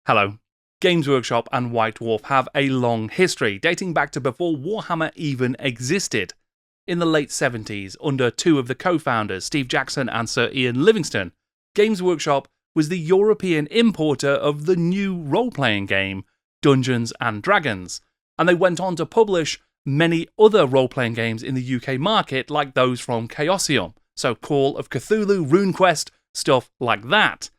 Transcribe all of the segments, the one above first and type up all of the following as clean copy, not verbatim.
Hello. Games Workshop and White Dwarf have a long history, dating back to before Warhammer even existed. In the late 70s, under two of the co-founders, Steve Jackson and Sir Ian Livingstone, Games Workshop was the European importer of the new role-playing game, Dungeons and Dragons, and they went on to publish many other role-playing games in the UK market, like those from Chaosium, so Call of Cthulhu, RuneQuest, stuff like that.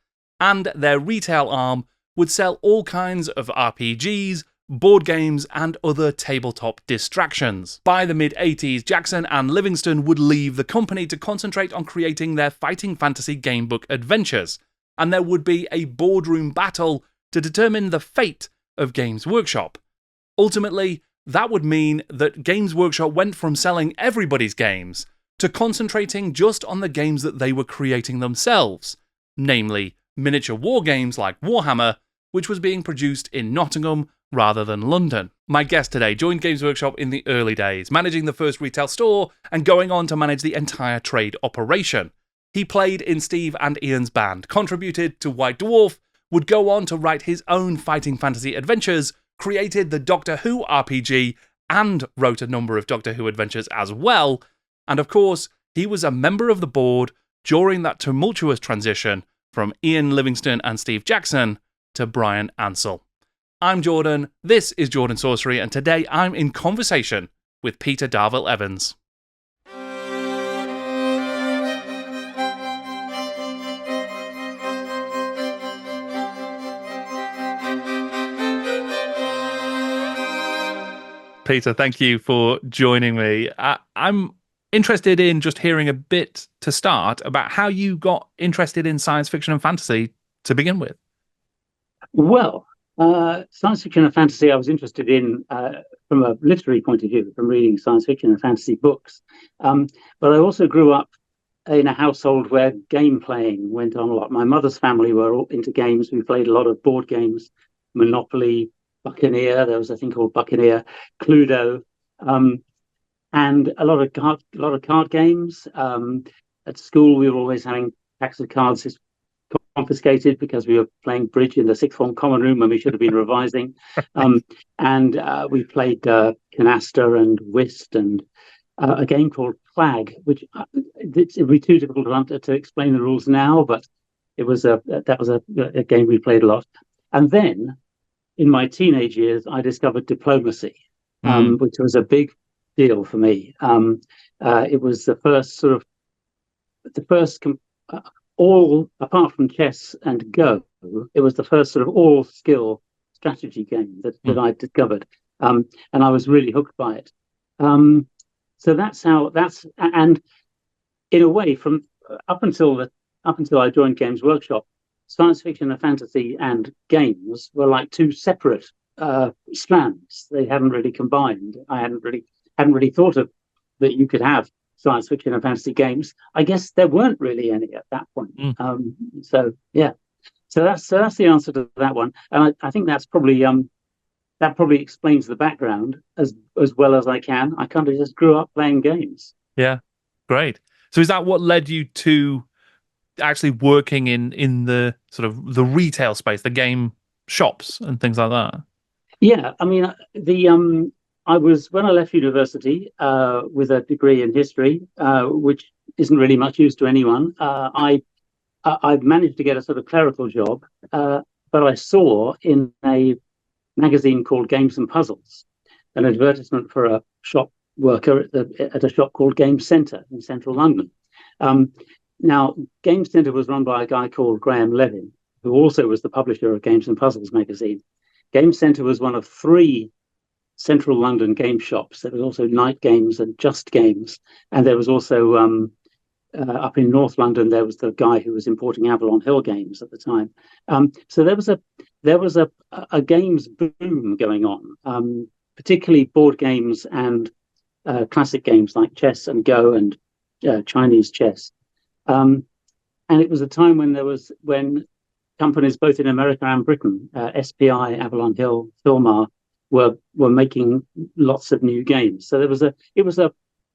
And their retail arm would sell all kinds of RPGs, board games, and other tabletop distractions. By the mid-80s, Jackson and Livingstone would leave the company to concentrate on creating their fighting fantasy gamebook adventures, and there would be a boardroom battle to determine the fate of Games Workshop. Ultimately, that would mean that Games Workshop went from selling everybody's games to concentrating just on the games that they were creating themselves, namely miniature war games like Warhammer, which was being produced in Nottingham rather than London. My guest today joined Games Workshop in the early days, managing the first retail store and going on to manage the entire trade operation. He played in Steve and Ian's band, contributed to White Dwarf, would go on to write his own fighting fantasy adventures, created the Doctor Who RPG, and wrote a number of Doctor Who adventures as well. And of course, he was a member of the board during that tumultuous transition from Ian Livingstone and Steve Jackson to Brian Ansell. I'm Jordan, this is Jordan Sorcery, and today I'm in conversation with Peter Darvill-Evans. Peter, thank you for joining me. I'm interested in just hearing a bit to start about how you got interested in science fiction and fantasy to begin with. Well, science fiction and fantasy I was interested in from a literary point of view, from reading science fiction and fantasy books. But I also grew up in a household where game playing went on a lot. My mother's family were all into games. We played a lot of board games, Monopoly, Buccaneer. There was a thing called Buccaneer, Cluedo, and a lot of card games. At school, we were always having packs of cards confiscated because we were playing bridge in the sixth form common room when we should have been revising. And we played canasta and whist and a game called Flag, which it would be too difficult to explain the rules now, but that was a game we played a lot. And then in my teenage years, I discovered diplomacy, which was a big deal for me. It was the first all, apart from chess and Go, it was the first sort of all-skill strategy game that I discovered, and I was really hooked by it. So and in a way, from up until I joined Games Workshop, science fiction and fantasy and games were like two separate strands. They hadn't really combined. I hadn't really thought of that you could have science fiction and fantasy games. I guess there weren't really any at that point. So that's the answer to that one. And I think that's probably that probably explains the background as well as I can. I kind of just grew up playing games. Yeah, great. So is that what led you to actually working in the sort of the retail space, the game shops and things like that? Yeah, I mean, I was, when I left university with a degree in history, which isn't really much use to anyone, I managed to get a sort of clerical job, but I saw in a magazine called Games and Puzzles an advertisement for a shop worker at a shop called Game Centre in central London. Now, Game Centre was run by a guy called Graham Levin, who also was the publisher of Games and Puzzles magazine. Game Centre was one of three central London game shops. There was also Night Games and Just Games, and there was also up in North London there was the guy who was importing Avalon Hill games at the time. So there was a games boom going on, particularly board games and classic games like chess and Go and Chinese chess. And it was a time when companies both in America and Britain, SPI, Avalon Hill, Philmar, were making lots of new games. So it was the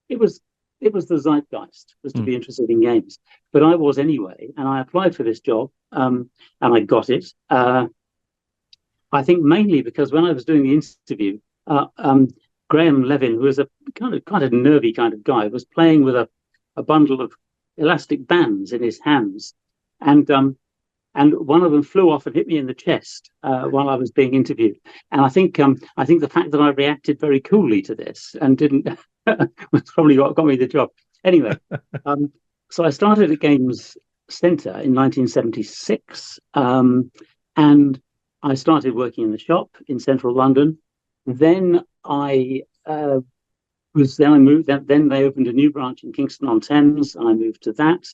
zeitgeist was to be interested in games. But I was anyway, and I applied for this job, and I got it. I think mainly because when I was doing the interview, Graham Levin, who was a kind of nervy kind of guy, was playing with a bundle of elastic bands in his hands, and one of them flew off and hit me in the chest while I was being interviewed. And I think the fact that I reacted very coolly to this and didn't was probably what got me the job. Anyway, so I started at Games Centre in 1976, and I started working in the shop in central London. Then I moved. Then they opened a new branch in Kingston on Thames, and I moved to that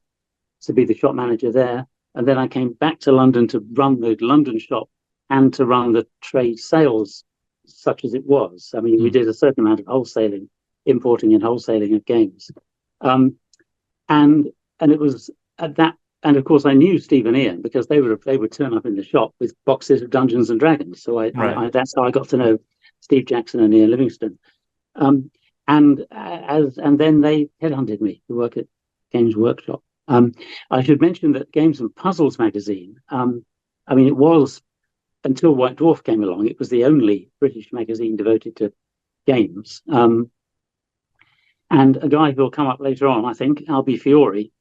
to be the shop manager there. And then I came back to London to run the London shop and to run the trade sales, such as it was. I mean, we did a certain amount of wholesaling, importing and wholesaling of games, and it was at that. And of course, I knew Steve and Ian because they would turn up in the shop with boxes of Dungeons and Dragons. So that's how I got to know Steve Jackson and Ian Livingstone. And then they headhunted me to work at Games Workshop. I should mention that Games and Puzzles magazine. I mean, it was until White Dwarf came along. It was the only British magazine devoted to games. And a guy who will come up later on, I think, Albie Fiore,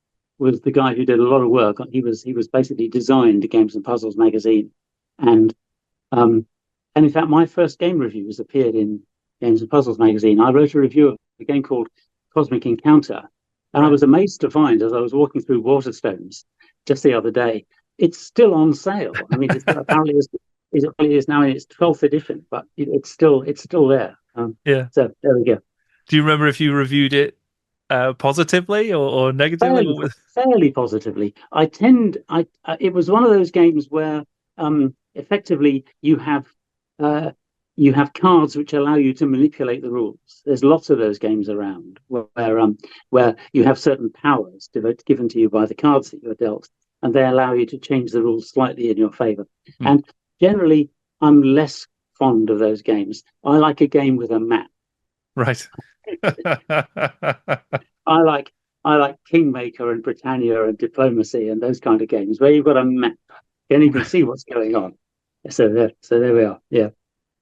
was the guy who did a lot of work. He was basically designed Games and Puzzles magazine, and in fact, my first game reviews appeared in Games and Puzzles magazine. I wrote a review of a game called Cosmic Encounter, and I was amazed to find, as I was walking through Waterstones just the other day, it's still on sale. I mean, it apparently is now in its 12th edition, but it's still there. So there we go. Do you remember if you reviewed it positively or negatively? Fairly positively. It was one of those games where effectively you have cards which allow you to manipulate the rules. There's lots of those games around where you have certain powers given to you by the cards that you're dealt, and they allow you to change the rules slightly in your favor. And generally, I'm less fond of those games. I like a game with a map. Right. I like Kingmaker and Britannia and Diplomacy and those kind of games where you've got a map and you can see what's going on. So there we are. Yeah.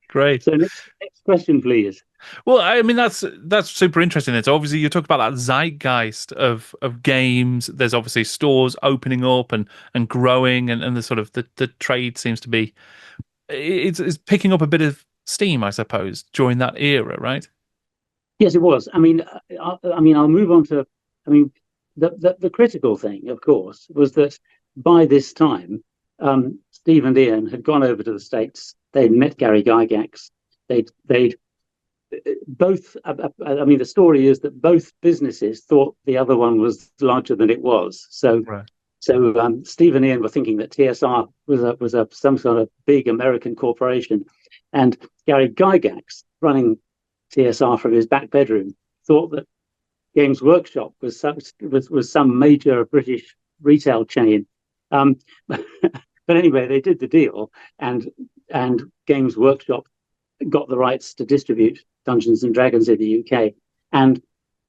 Great. So next question, please. Well, I mean that's super interesting. So obviously you talk about that zeitgeist of games. There's obviously stores opening up and growing, and the sort of the trade seems to be it's picking up a bit of steam, I suppose, during that era, right? Yes, it was. I mean, I'll move on to. I mean, the critical thing, of course, was that by this time, Steve and Ian had gone over to the States. They'd met Gary Gygax. They'd both. I mean, the story is that both businesses thought the other one was larger than it was. So, Steve and Ian were thinking that TSR was some sort of big American corporation, and Gary Gygax, running TSR from his back bedroom, thought that Games Workshop was some major British retail chain. But anyway, they did the deal, and Games Workshop got the rights to distribute Dungeons and Dragons in the UK, and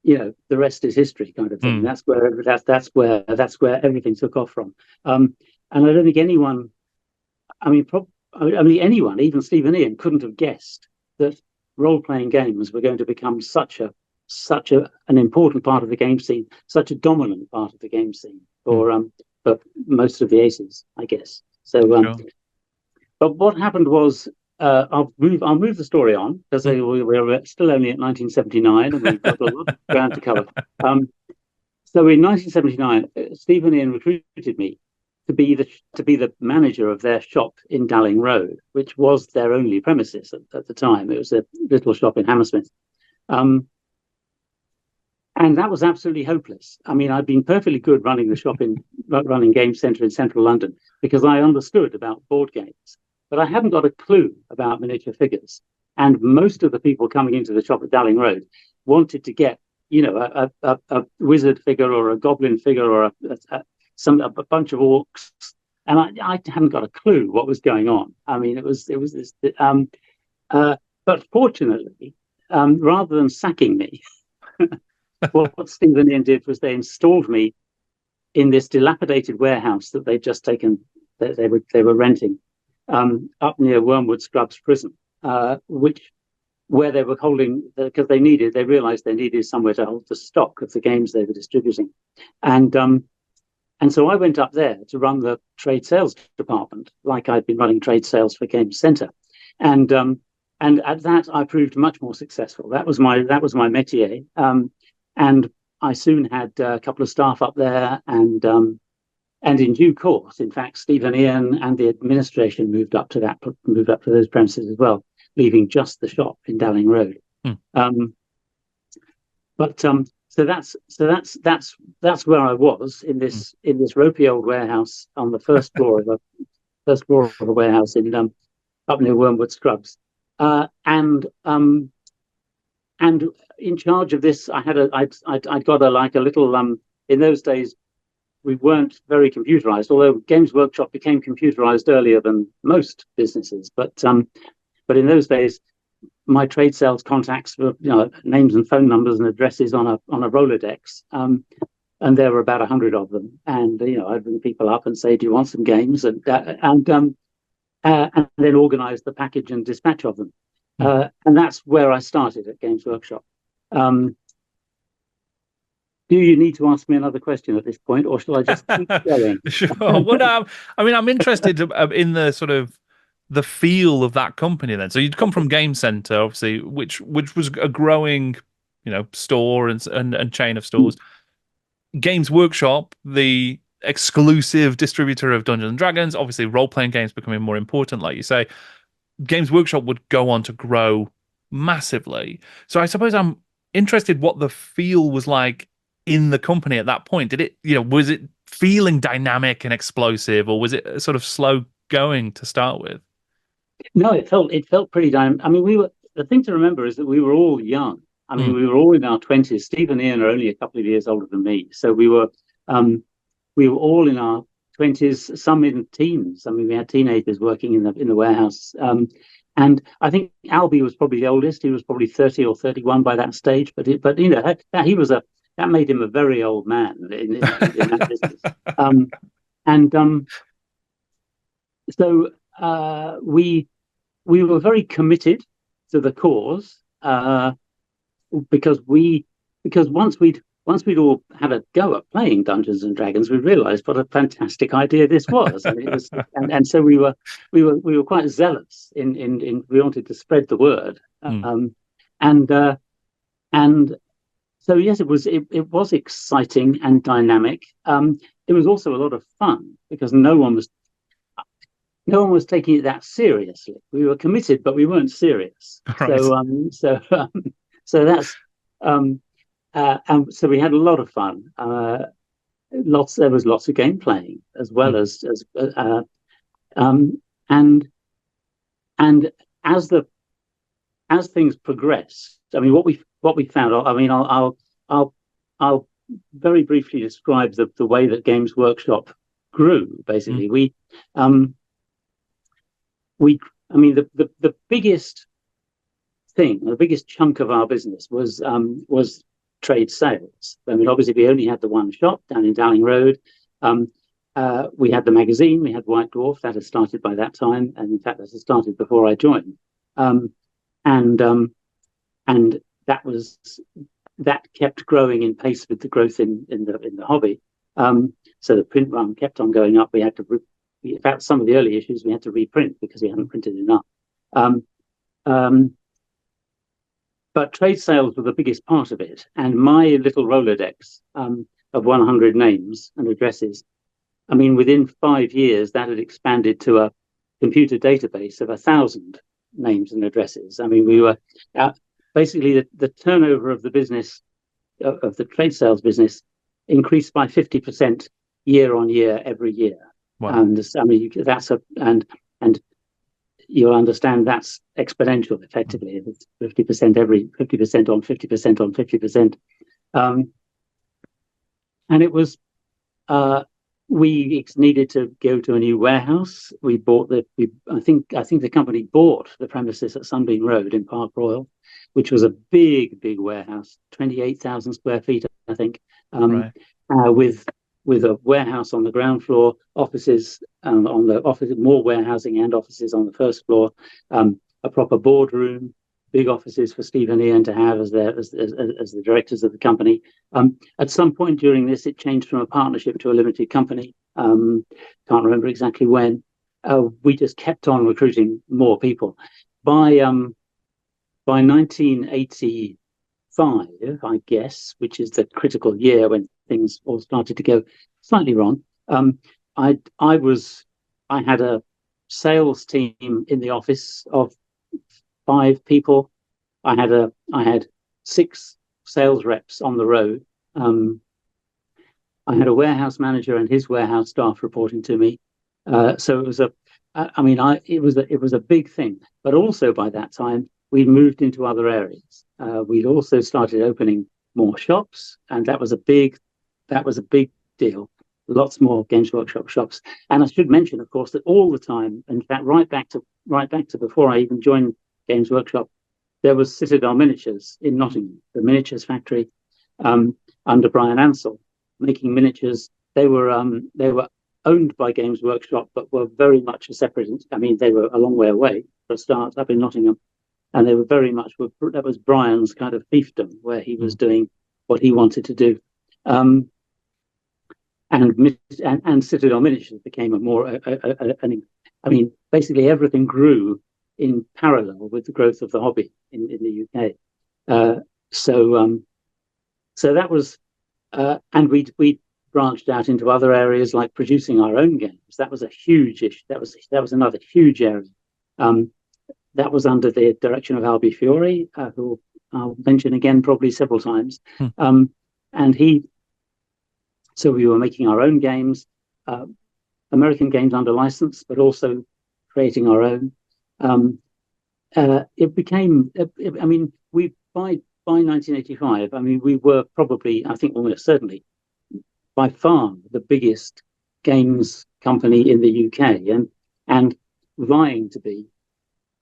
the rest is history, kind of thing. That's where everything took off from. And I don't think anyone, anyone, even Steve and Ian, couldn't have guessed that role-playing games were going to become such an important part of the game scene, such a dominant part of the game scene for most of the aces, I guess. So, but what happened was, I'll move the story on because we're still only at 1979 and we've got a lot of ground to cover. So in 1979, Steve and Ian recruited me to be the manager of their shop in Dalling Road, which was their only premises at the time. It was a little shop in Hammersmith. And that was absolutely hopeless. I mean, I'd been perfectly good running the shop running Game Centre in central London because I understood about board games, but I hadn't got a clue about miniature figures. And most of the people coming into the shop at Dalling Road wanted to get, a wizard figure or a goblin figure or a bunch of orcs, and I hadn't got a clue what was going on. I mean, it was this. But fortunately, rather than sacking me. What Steve and Ian did was they installed me in this dilapidated warehouse that they'd just taken, that they were renting, up near Wormwood Scrubs Prison, where they were holding, because they realised they needed somewhere to hold the stock of the games they were distributing, and so I went up there to run the trade sales department, like I'd been running trade sales for Games Centre, and at that I proved much more successful. That was my métier, and I soon had a couple of staff up there, and in due course, in fact, Steve and Ian and the administration moved up to those premises as well, leaving just the shop in Dowling Road. So that's where I was in this ropey old warehouse on the first floor of a warehouse in up near Wormwood Scrubs, and in charge of this, I'd got a little in those days. We weren't very computerized, although Games Workshop became computerized earlier than most businesses. But in those days, my trade sales contacts were names and phone numbers and addresses on a Rolodex, and there were about 100 of them. And I'd ring people up and say, "Do you want some games?" and then organize the package and dispatch of them. And that's where I started at Games Workshop. Do you need to ask me another question at this point, or shall I just keep going? Sure. Well, no, I mean, I'm interested in the sort of the feel of that company then. So you'd come from Game Centre, obviously, which was a growing, store and chain of stores. Games Workshop, the exclusive distributor of Dungeons and Dragons, obviously role-playing games becoming more important, like you say. Games Workshop would go on to grow massively. So I suppose I'm interested what the feel was like in the company at that point. Did it, was it feeling dynamic and explosive, or was it sort of slow going to start with? No, it felt pretty dynamic. I mean, the thing to remember is that we were all young. I mean, we were all in our 20s. Steve and Ian are only a couple of years older than me, so we were all in our 20s, some in teens. I mean, we had teenagers working in the warehouse. And I think Albie was probably the oldest. He was probably 30 or 31 by that stage. But that made him a very old man in that business. So we were very committed to the cause, because once we'd all had a go at playing Dungeons and Dragons, we realised what a fantastic idea this was. I mean, and so we were quite zealous in we wanted to spread the word, and so yes, it was exciting and dynamic. It was also a lot of fun because no one was taking it that seriously. We were committed, but we weren't serious. Right. So that's. And so we had a lot of fun. There was lots of game playing as well as as things progressed. I mean, what we found. I mean, I'll very briefly describe the way that Games Workshop grew. Basically, the biggest thing, the biggest chunk of our business was trade sales. I mean, obviously, we only had the one shop down in Dowling Road. We had the magazine, we had White Dwarf, that had started by that time, and in fact, that had started before I joined. And that kept growing in pace with the growth in the hobby. So the print run kept on going up. We had to, in fact, some of the early issues we had to reprint because we hadn't printed enough. But trade sales were the biggest part of it. And my little Rolodex of 100 names and addresses, I mean, within 5 years, that had expanded to a computer database of 1,000 names and addresses. I mean, we were basically the turnover of the business, of the trade sales business, increased by 50% year on year, every year. Wow. And I mean, and you'll understand that's exponential. Effectively, it's 50% every 50% on 50% on 50%, and it was. We needed to go to a new warehouse. We bought I think the company bought the premises at Sunbeam Road in Park Royal, which was a big warehouse, 28,000 square feet, I think, right. with a warehouse on the ground floor, offices on the office, more warehousing and offices on the first floor, a proper boardroom, big offices for Steve and Ian to have as the directors of the company. At some point during this, it changed from a partnership to a limited company. Can't remember exactly when. We just kept on recruiting more people. By 1985, I guess, which is the critical year when things all started to go slightly wrong, I had a sales team in the office of 5 people. I had 6 sales reps on the road. I had a warehouse manager and his warehouse staff reporting to me. So it was it was a big thing. But also by that time, we'd moved into other areas. We'd also started opening more shops, and that was a big deal. Lots more Games Workshop shops. And I should mention, of course, that all the time, in fact, right back to before I even joined Games Workshop, there was Citadel Miniatures in Nottingham, the miniatures factory, under Brian Ansell, making miniatures. They were owned by Games Workshop, but were very much a separate. I mean, they were a long way away for a start, up in Nottingham, and they were very much. That was Brian's kind of fiefdom, where he was doing what he wanted to do. And Citadel Miniatures became a more. Basically everything grew in parallel with the growth of the hobby in the UK. So that was, and we branched out into other areas like producing our own games. That was a huge issue. That was another huge area. That was under the direction of Albie Fiore, who I'll mention again probably several times. So we were making our own games, American games under license, but also creating our own. It became, by 1985, we were probably, I think almost certainly, by far the biggest games company in the UK, and vying to be,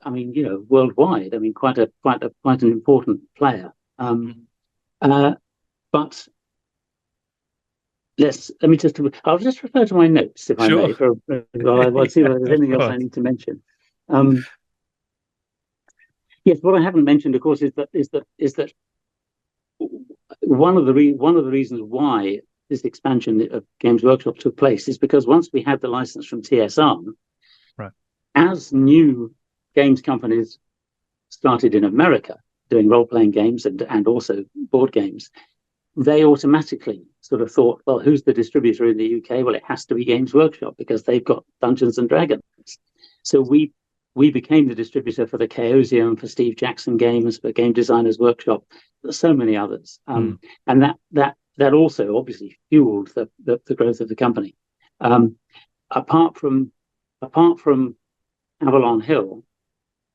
worldwide. Quite an important player. But I'll just refer to my notes, if I may, I'll see whether there's anything else I need to mention. Yes, what I haven't mentioned, of course, is that one of the reasons why this expansion of Games Workshop took place is because once we had the license from TSR, right, as new games companies started in America doing role-playing games and also board games, they automatically sort of thought, well, who's the distributor in the UK? Well, it has to be Games Workshop because they've got Dungeons and Dragons. So we became the distributor for the Chaosium, for Steve Jackson games, for Game Designers Workshop, so many others. And that also obviously fueled the growth of the company. Apart from Avalon Hill,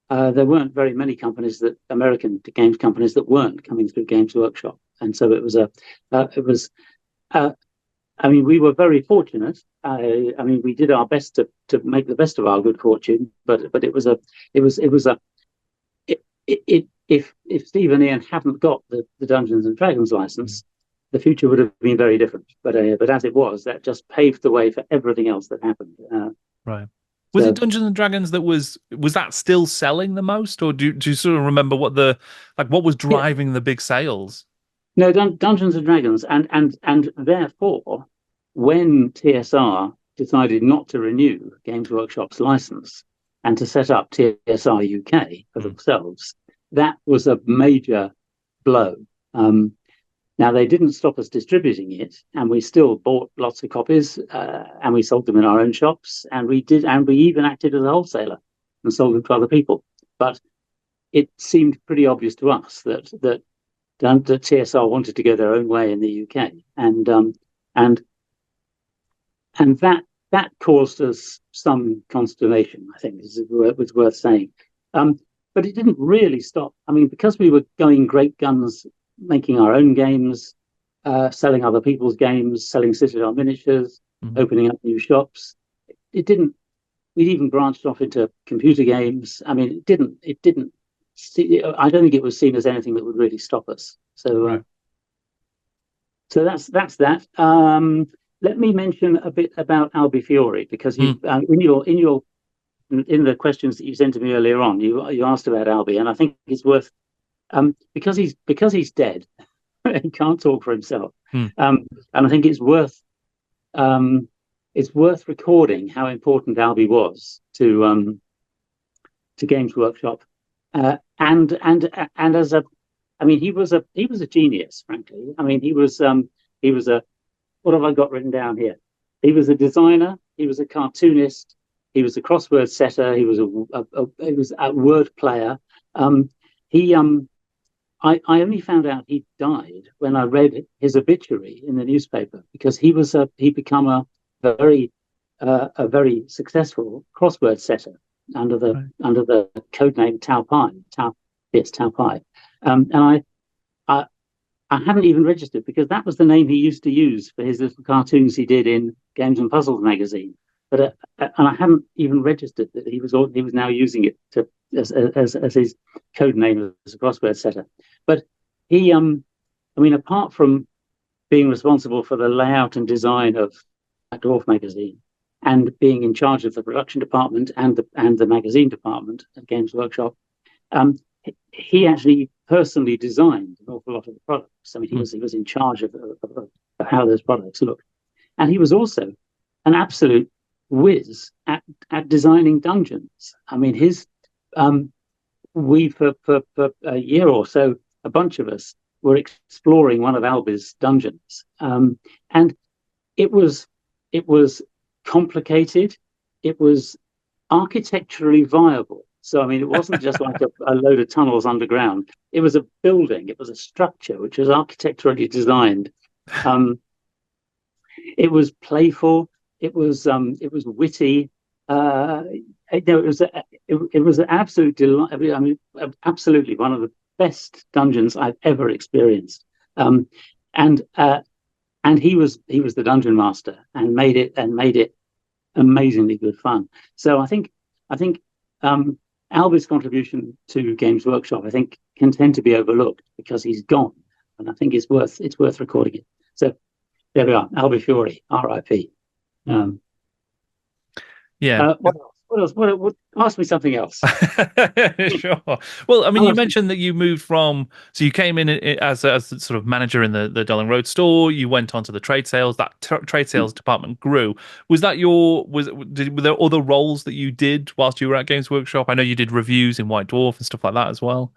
there weren't very many American games companies that weren't coming through Games Workshop. And so we were very fortunate. We did our best to make the best of our good fortune, but if Steve and Ian hadn't got the Dungeons and Dragons license, the future would have been very different. But as it was, that just paved the way for everything else that happened. Right. Was it Dungeons and Dragons that was that still selling the most, or do you sort of remember what was driving the big sales? No, Dungeons and Dragons, and therefore, when TSR decided not to renew Games Workshop's license and to set up TSR UK for themselves, that was a major blow. Now, they didn't stop us distributing it, and we still bought lots of copies, and we sold them in our own shops, and we even acted as a wholesaler and sold them to other people. But it seemed pretty obvious to us that TSR wanted to go their own way in the UK, and that caused us some consternation, I think, was worth saying. But it didn't really stop. Because we were going great guns, making our own games, selling other people's games, selling Citadel Miniatures, opening up new shops. It didn't. We'd even branched off into computer games. It didn't. I don't think it was seen as anything that would really stop us. So, right. So that's that. let me mention a bit about Albifiore, because you in the questions that you sent to me earlier on, you asked about Albi, and I think it's worth because he's dead. He can't talk for himself, and I think it's worth recording how important Albi was to Games Workshop, and as a, I mean, he was a genius, frankly. I mean, he was a, what have I got written down here? He was a designer. He was a cartoonist. He was a crossword setter. He was a word player. I only found out he died when I read his obituary in the newspaper, because he become a very successful crossword setter under the code name Tau Pi. Tau Pi. And I haven't even registered, because that was the name he used to use for his little cartoons he did in Games and Puzzles magazine. But and I haven't even registered that he was now using it as his code name as a crossword setter. But he, I mean, apart from being responsible for the layout and design of White Dwarf magazine, and being in charge of the production department and the magazine department at Games Workshop, he actually personally designed an awful lot of the products. I mean, he was in charge of how those products looked, and he was also an absolute whiz at designing dungeons. I mean, we for a year or so, a bunch of us were exploring one of Albi's dungeons, and it was complicated. It was architecturally viable. So, I mean, it wasn't just like a load of tunnels underground. It was a building. It was a structure which was architecturally designed. It was playful. It was witty. It was an absolute delight. I mean, absolutely one of the best dungeons I've ever experienced. And he was the dungeon master and made it amazingly good fun. So I think Albi's contribution to Games Workshop, I think, can tend to be overlooked because he's gone, and I think it's worth recording it. So there we are, Albifiore, R.I.P. Yeah. What else? What? Ask me something else. Sure. Well, I mean, you mentioned that you moved so you came in as a sort of manager in the Darling Road store. You went on to the trade sales. That trade sales department grew. Were there other roles that you did whilst you were at Games Workshop? I know you did reviews in White Dwarf and stuff like that as well.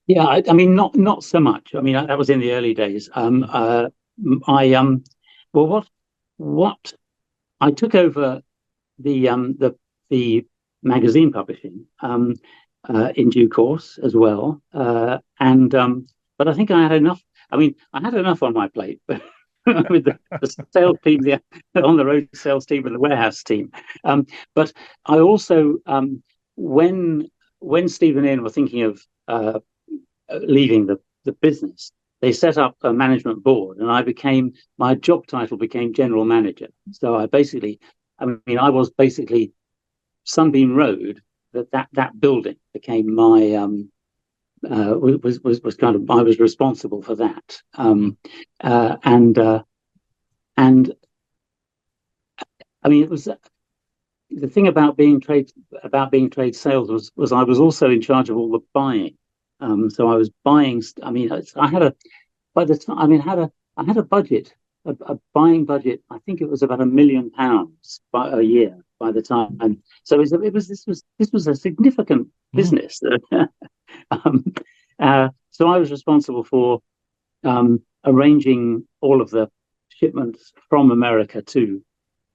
Yeah, I mean, not so much. I mean, that was in the early days. What I took over the magazine publishing in due course as well, but I think I had enough. I mean, I had enough on my plate with the sales team, the on the road sales team, and the warehouse team. But I also, when Steve and Ian were thinking of leaving the business, they set up a management board, and my job title became general manager. So I was basically Sunbeam Road. That building became my was kind of, I was responsible for that, and I mean, it was the thing about being trade sales was I was also in charge of all the buying. So I was buying. I mean, I had a budget. A buying budget. I think it was about £1 million a year by the time. So this was a significant business. So I was responsible for arranging all of the shipments from America to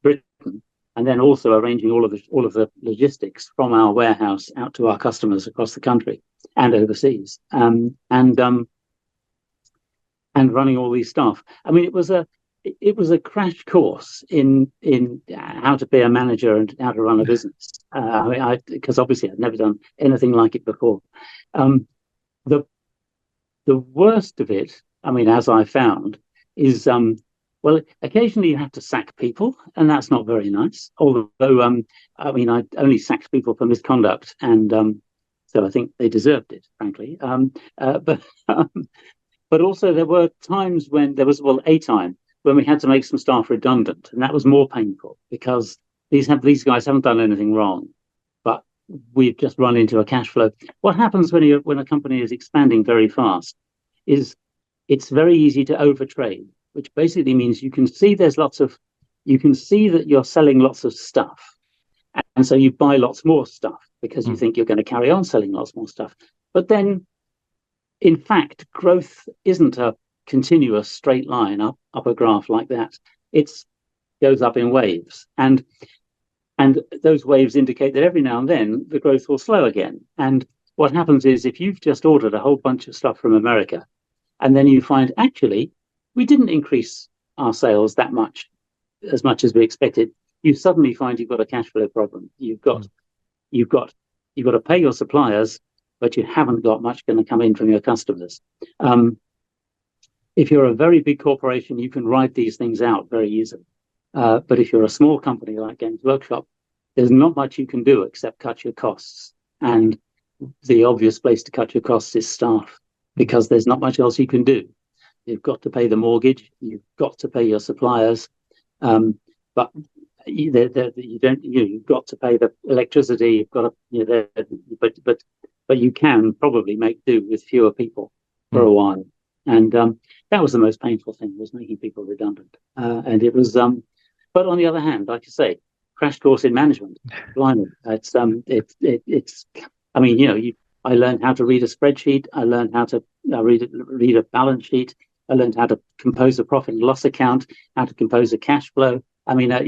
Britain, and then also arranging all of the logistics from our warehouse out to our customers across the country and overseas, and running all these staff. I mean, it was a crash course in how to be a manager and how to run a business. Because obviously I'd never done anything like it before. The worst of it, I mean, as I found, is occasionally you have to sack people, and that's not very nice. Although I mean, I only sacked people for misconduct, and so I think they deserved it, frankly. But also there were times when there was a time when we had to make some staff redundant, and that was more painful because these guys haven't done anything wrong, but we've just run into a cash flow. What happens when a company is expanding very fast is it's very easy to overtrade, which basically means you can see that you're selling lots of stuff, and so you buy lots more stuff because you think you're going to carry on selling lots more stuff. But then, in fact, growth isn't a continuous straight line up a graph like that. It goes up in waves, and those waves indicate that every now and then the growth will slow again. And what happens is, if you've just ordered a whole bunch of stuff from America, and then you find, actually, we didn't increase our sales that much as we expected, you suddenly find you've got a cash flow problem. You've got to pay your suppliers, but you haven't got much going to come in from your customers. If you're a very big corporation, you can ride these things out very easily. But if you're a small company like Games Workshop, there's not much you can do except cut your costs. And the obvious place to cut your costs is staff, because there's not much else you can do. You've got to pay the mortgage, you've got to pay your suppliers, but you've got to pay the electricity. You've got to, but you can probably make do with fewer people for a while. And that was the most painful thing, was making people redundant. And it was, but on the other hand, like you say, crash course in management. Blimey, I learned how to read a spreadsheet. I learned how to read a balance sheet. I learned how to compose a profit and loss account, how to compose a cash flow. I mean, it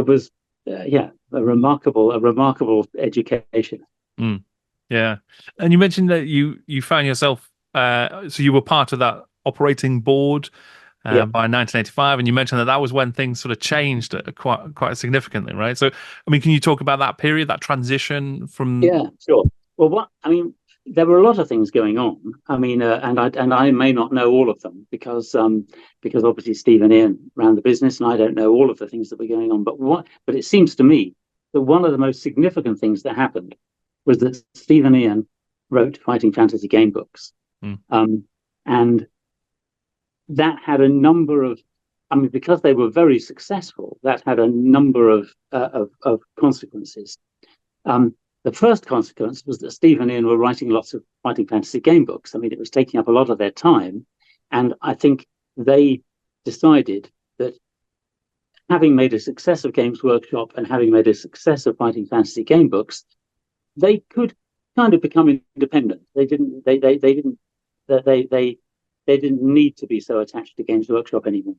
was a remarkable education. Yeah, and you mentioned that you found yourself. So you were part of that operating board by 1985, and you mentioned that was when things sort of changed quite significantly, right? So, I mean, can you talk about that period, that transition from? Yeah, sure. Well, there were a lot of things going on. I mean, and I may not know all of them because obviously Steve and Ian ran the business, and I don't know all of the things that were going on. But it seems to me that one of the most significant things that happened was that Steve and Ian wrote Fighting Fantasy game books, and that had a number of, because they were very successful, that had a number of consequences. The first consequence was that Steve and Ian were writing lots of Fighting Fantasy game books. I mean, it was taking up a lot of their time. And I think they decided that having made a success of Games Workshop and having made a success of Fighting Fantasy game books, they could kind of become independent. They didn't need to be so attached to Games Workshop anymore.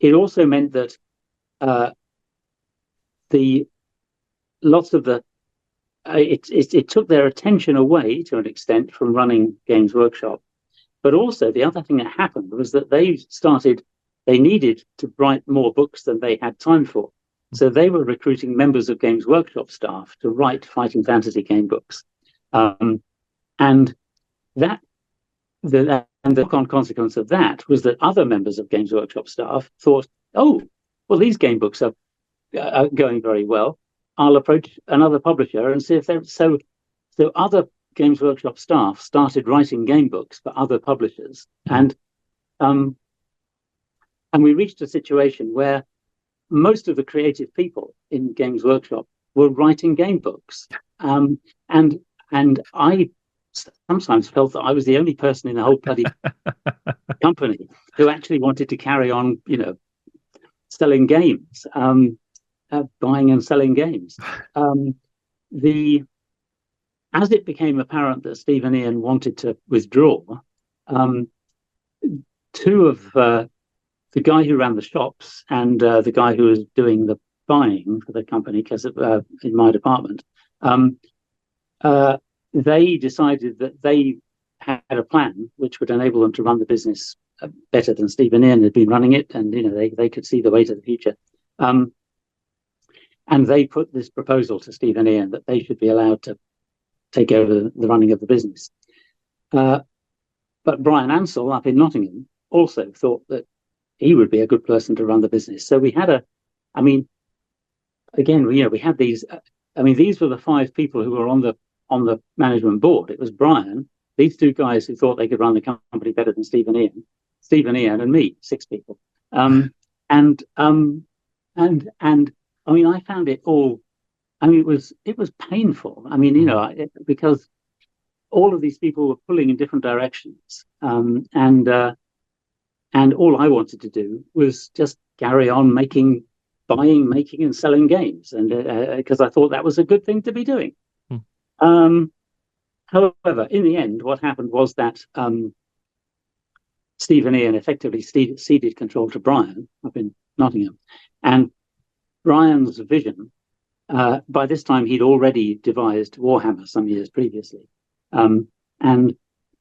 It also meant that it took their attention away to an extent from running Games Workshop. But also the other thing that happened was that they needed to write more books than they had time for. So they were recruiting members of Games Workshop staff to write Fighting Fantasy game books. And the consequence of that was that other members of Games Workshop staff thought, oh, well, these game books are going very well. I'll approach another publisher and see if they're so other Games Workshop staff started writing game books for other publishers, and we reached a situation where most of the creative people in Games Workshop were writing game books, and I sometimes felt that I was the only person in the whole bloody company who actually wanted to carry on, selling games. Buying and selling games. As it became apparent that Steve and Ian wanted to withdraw, two of the guy who ran the shops and the guy who was doing the buying for the company, because in my department, they decided that they had a plan which would enable them to run the business better than Steve and Ian had been running it, and they could see the way to the future. And they put this proposal to Steve and Ian that they should be allowed to take over the running of the business. But Brian Ansell up in Nottingham also thought that he would be a good person to run the business. So we had we had these. These were the five people who were on the management board. It was Brian, these two guys who thought they could run the company better than Steve and Ian, and me, 6 people. And I mean, I found it all. I mean, it was painful. I mean, because all of these people were pulling in different directions, and all I wanted to do was just carry on buying, making, and selling games, and because I thought that was a good thing to be doing. However, in the end, what happened was that Steve and Ian effectively ceded control to Brian up in Nottingham, and Brian's vision. By this time, he'd already devised Warhammer some years previously, and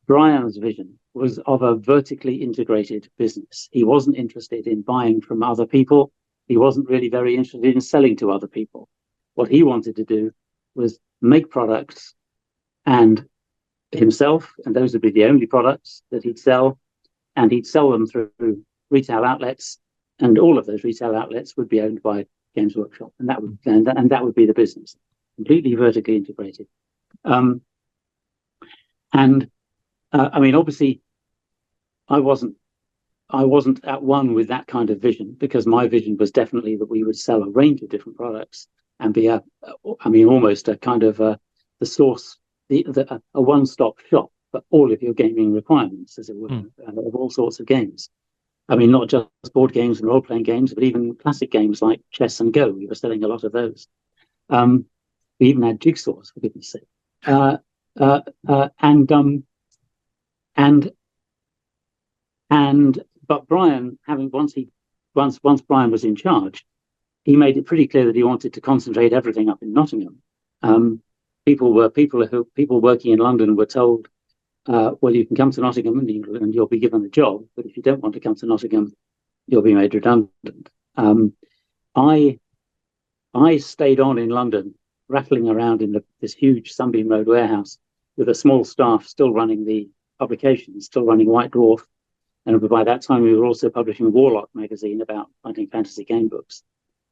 Brian's vision was of a vertically integrated business. He wasn't interested in buying from other people. He wasn't really very interested in selling to other people. What he wanted to do was make products and himself, and those would be the only products that he'd sell, and he'd sell them through retail outlets, and all of those retail outlets would be owned by Games Workshop, and that would be the business, completely vertically integrated. I mean, obviously, I wasn't at one with that kind of vision, because my vision was definitely that we would sell a range of different products and be almost a kind of a one-stop shop for all of your gaming requirements, as it were, of all sorts of games. I mean, not just board games and role-playing games, but even classic games like chess and Go. We were selling a lot of those. We even had jigsaws, for goodness sake. But Brian, once Brian was in charge, he made it pretty clear that he wanted to concentrate everything up in Nottingham. People working in London were told, well, you can come to Nottingham and you'll be given a job, but if you don't want to come to Nottingham, you'll be made redundant. I stayed on in London, rattling around in this huge Sunbeam Road warehouse with a small staff, still running the publications, still running White Dwarf. And by that time, we were also publishing Warlock magazine about hunting fantasy game books.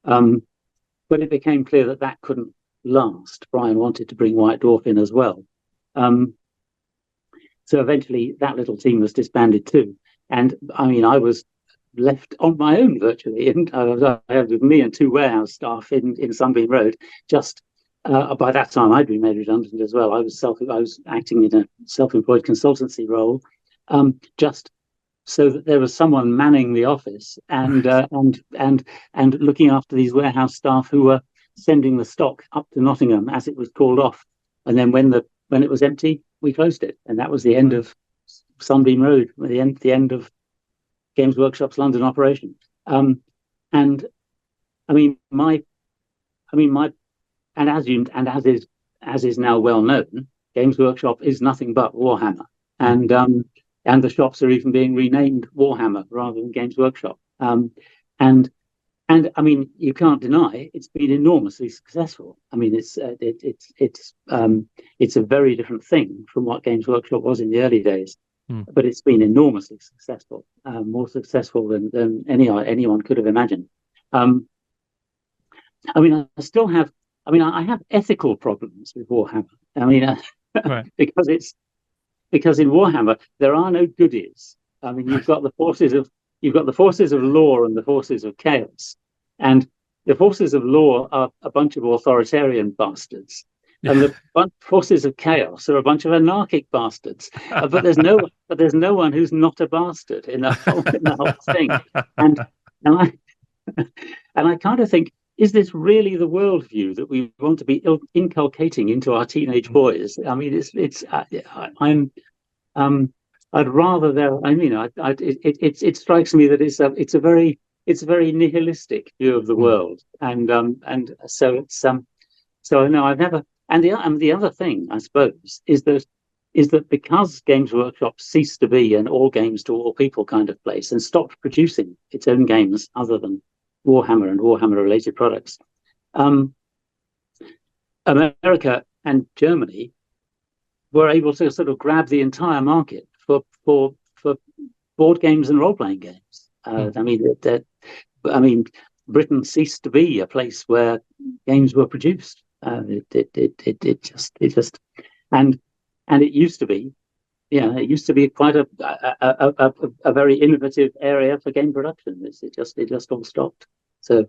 But it became clear that that couldn't last. Brian wanted to bring White Dwarf in as well. So eventually that little team was disbanded too. And I mean, I was left on my own virtually. And I had with me and 2 warehouse staff in Sunbeam Road. Just by that time, I'd been made redundant as well. I was acting in a self-employed consultancy role, just so that there was someone manning the office and looking after these warehouse staff who were sending the stock up to Nottingham as it was called off. And then when it was empty, we closed it, and that was the end of Sunbeam Road, the end of Games Workshop's London operation. And as is now well known, Games Workshop is nothing but Warhammer, and the shops are even being renamed Warhammer rather than Games Workshop. And I mean, you can't deny it's been enormously successful. I mean, it's a very different thing from what Games Workshop was in the early days, but it's been enormously successful, more successful than anyone could have imagined. I mean, I have ethical problems with Warhammer. I mean, right. because in Warhammer there are no goodies. I mean, you've got the forces of law and the forces of chaos, and the forces of law are a bunch of authoritarian bastards, and the forces of chaos are a bunch of anarchic bastards. But there's no one who's not a bastard in the whole thing, and I kind of think, is this really the worldview that we want to be inculcating into our teenage boys? I mean, I'd rather there. I mean, it strikes me that it's a very nihilistic view of the world, and so no, I've never. And the other thing, I suppose, is that because Games Workshop ceased to be an all games to all people kind of place and stopped producing its own games other than Warhammer and Warhammer related products, America and Germany were able to sort of grab the entire market for board games and role-playing games. I mean, Britain ceased to be a place where games were produced. It used to be it used to be quite a very innovative area for game production. It just all stopped. So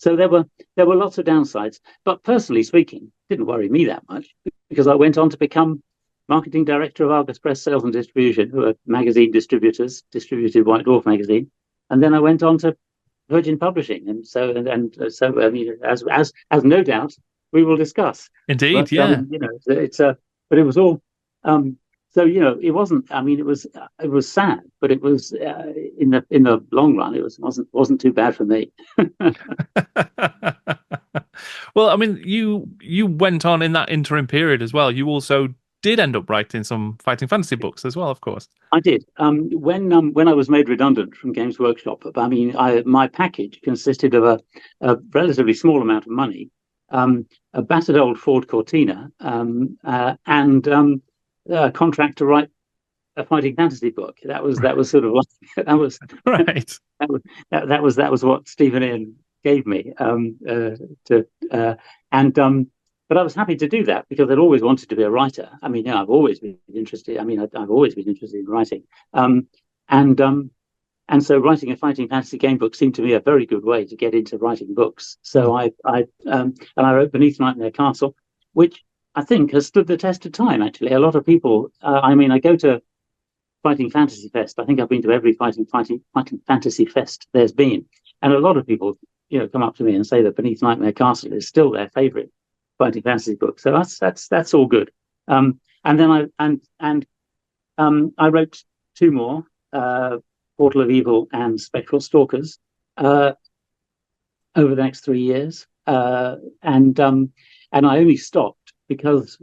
there were lots of downsides, but personally speaking, it didn't worry me that much because I went on to become marketing director of Argus Press Sales and Distribution, who are magazine distributors, distributed White Dwarf magazine, and then I went on to Virgin Publishing, and so I mean, as no doubt we will discuss. Indeed, but, yeah. But it was all. So it wasn't. I mean, it was sad, but it was in the long run, it wasn't too bad for me. Well, I mean, you went on in that interim period as well. You also did end up writing some fighting fantasy books as well, of course. I did. When I was made redundant from Games Workshop, I mean, my package consisted of a relatively small amount of money, a battered old Ford Cortina, and a contract to write a fighting fantasy book. That was sort of like that was right. That was what Stephen Ian gave me but I was happy to do that because I'd always wanted to be a writer. I mean, I've always been interested. I mean, I've always been interested in writing, and so writing a fighting fantasy game book seemed to me a very good way to get into writing books. So I wrote Beneath Nightmare Castle, which I think has stood the test of time. Actually, a lot of people. I mean, I go to Fighting Fantasy Fest. I think I've been to every fighting fantasy fest there's been, and a lot of people, come up to me and say that Beneath Nightmare Castle is still their favourite fighting fantasy book. So that's all good. And then I wrote two more, Portal of Evil and Spectral Stalkers, over the next 3 years. And I only stopped because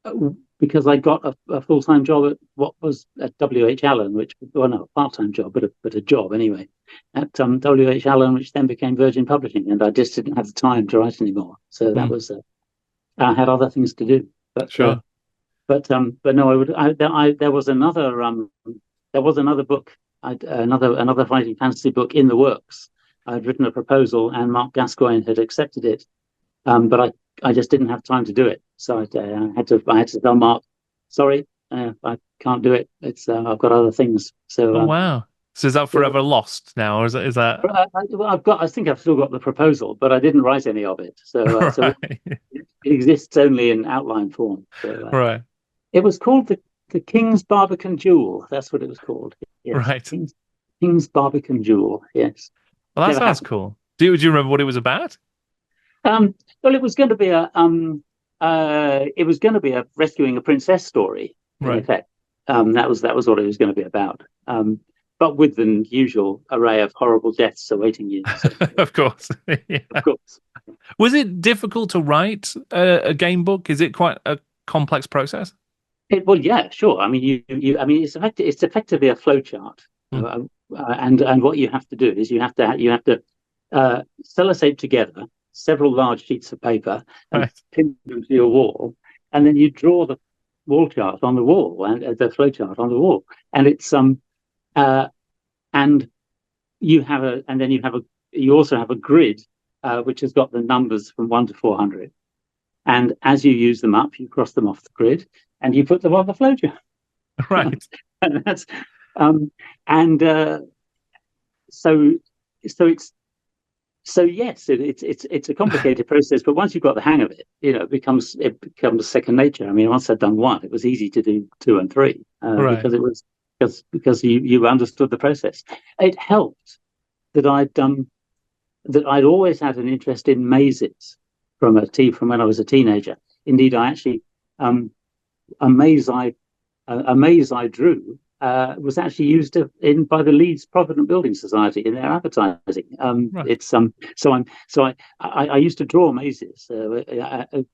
I got a full-time job at what was at W.H. Allen, a part-time job, but a job anyway, at W.H. Allen, which then became Virgin Publishing, and I just didn't have the time to write anymore. So that was I had other things to do. But sure. But no, there was another book, another fighting fantasy book in the works. I'd written a proposal, and Mark Gascoigne had accepted it, but I just didn't have time to do it. So I had to tell Mark, sorry, I can't do it. It's I've got other things. So wow. So is that forever lost now, or is that? I think I've still got the proposal, but I didn't write any of it. So, right. so it exists only in outline form. So, right. It was called the King's Barbican Jewel. That's what it was called. Yes. Right. King's Barbican Jewel. Yes. Well, that sounds cool. Do you remember what it was about? Well, it was going to be a rescuing a princess story, in effect. That was what it was going to be about. But with the usual array of horrible deaths awaiting you. So, of course. Yeah. Of course. Was it difficult to write a game book? Is it quite a complex process? Well, yeah, sure. I mean, it's effectively a flowchart, and what you have to do is you have to sellotape together several large sheets of paper and pin them to your wall, and then you draw the wall chart on the wall and the flowchart on the wall, and it's and you also have a grid which has got the numbers from 1 to 400, and as you use them up, you cross them off the grid and you put them on the flowchart. Right. And that's so yes, it's a complicated process, but once you've got the hang of it, it becomes second nature. I mean, once I'd done one, it was easy to do 2 and 3 because you understood the process. It helped that I'd always had an interest in mazes from when I was a teenager. Indeed, I actually a maze I drew was actually used by the Leeds Provident Building Society in their advertising. I used to draw mazes,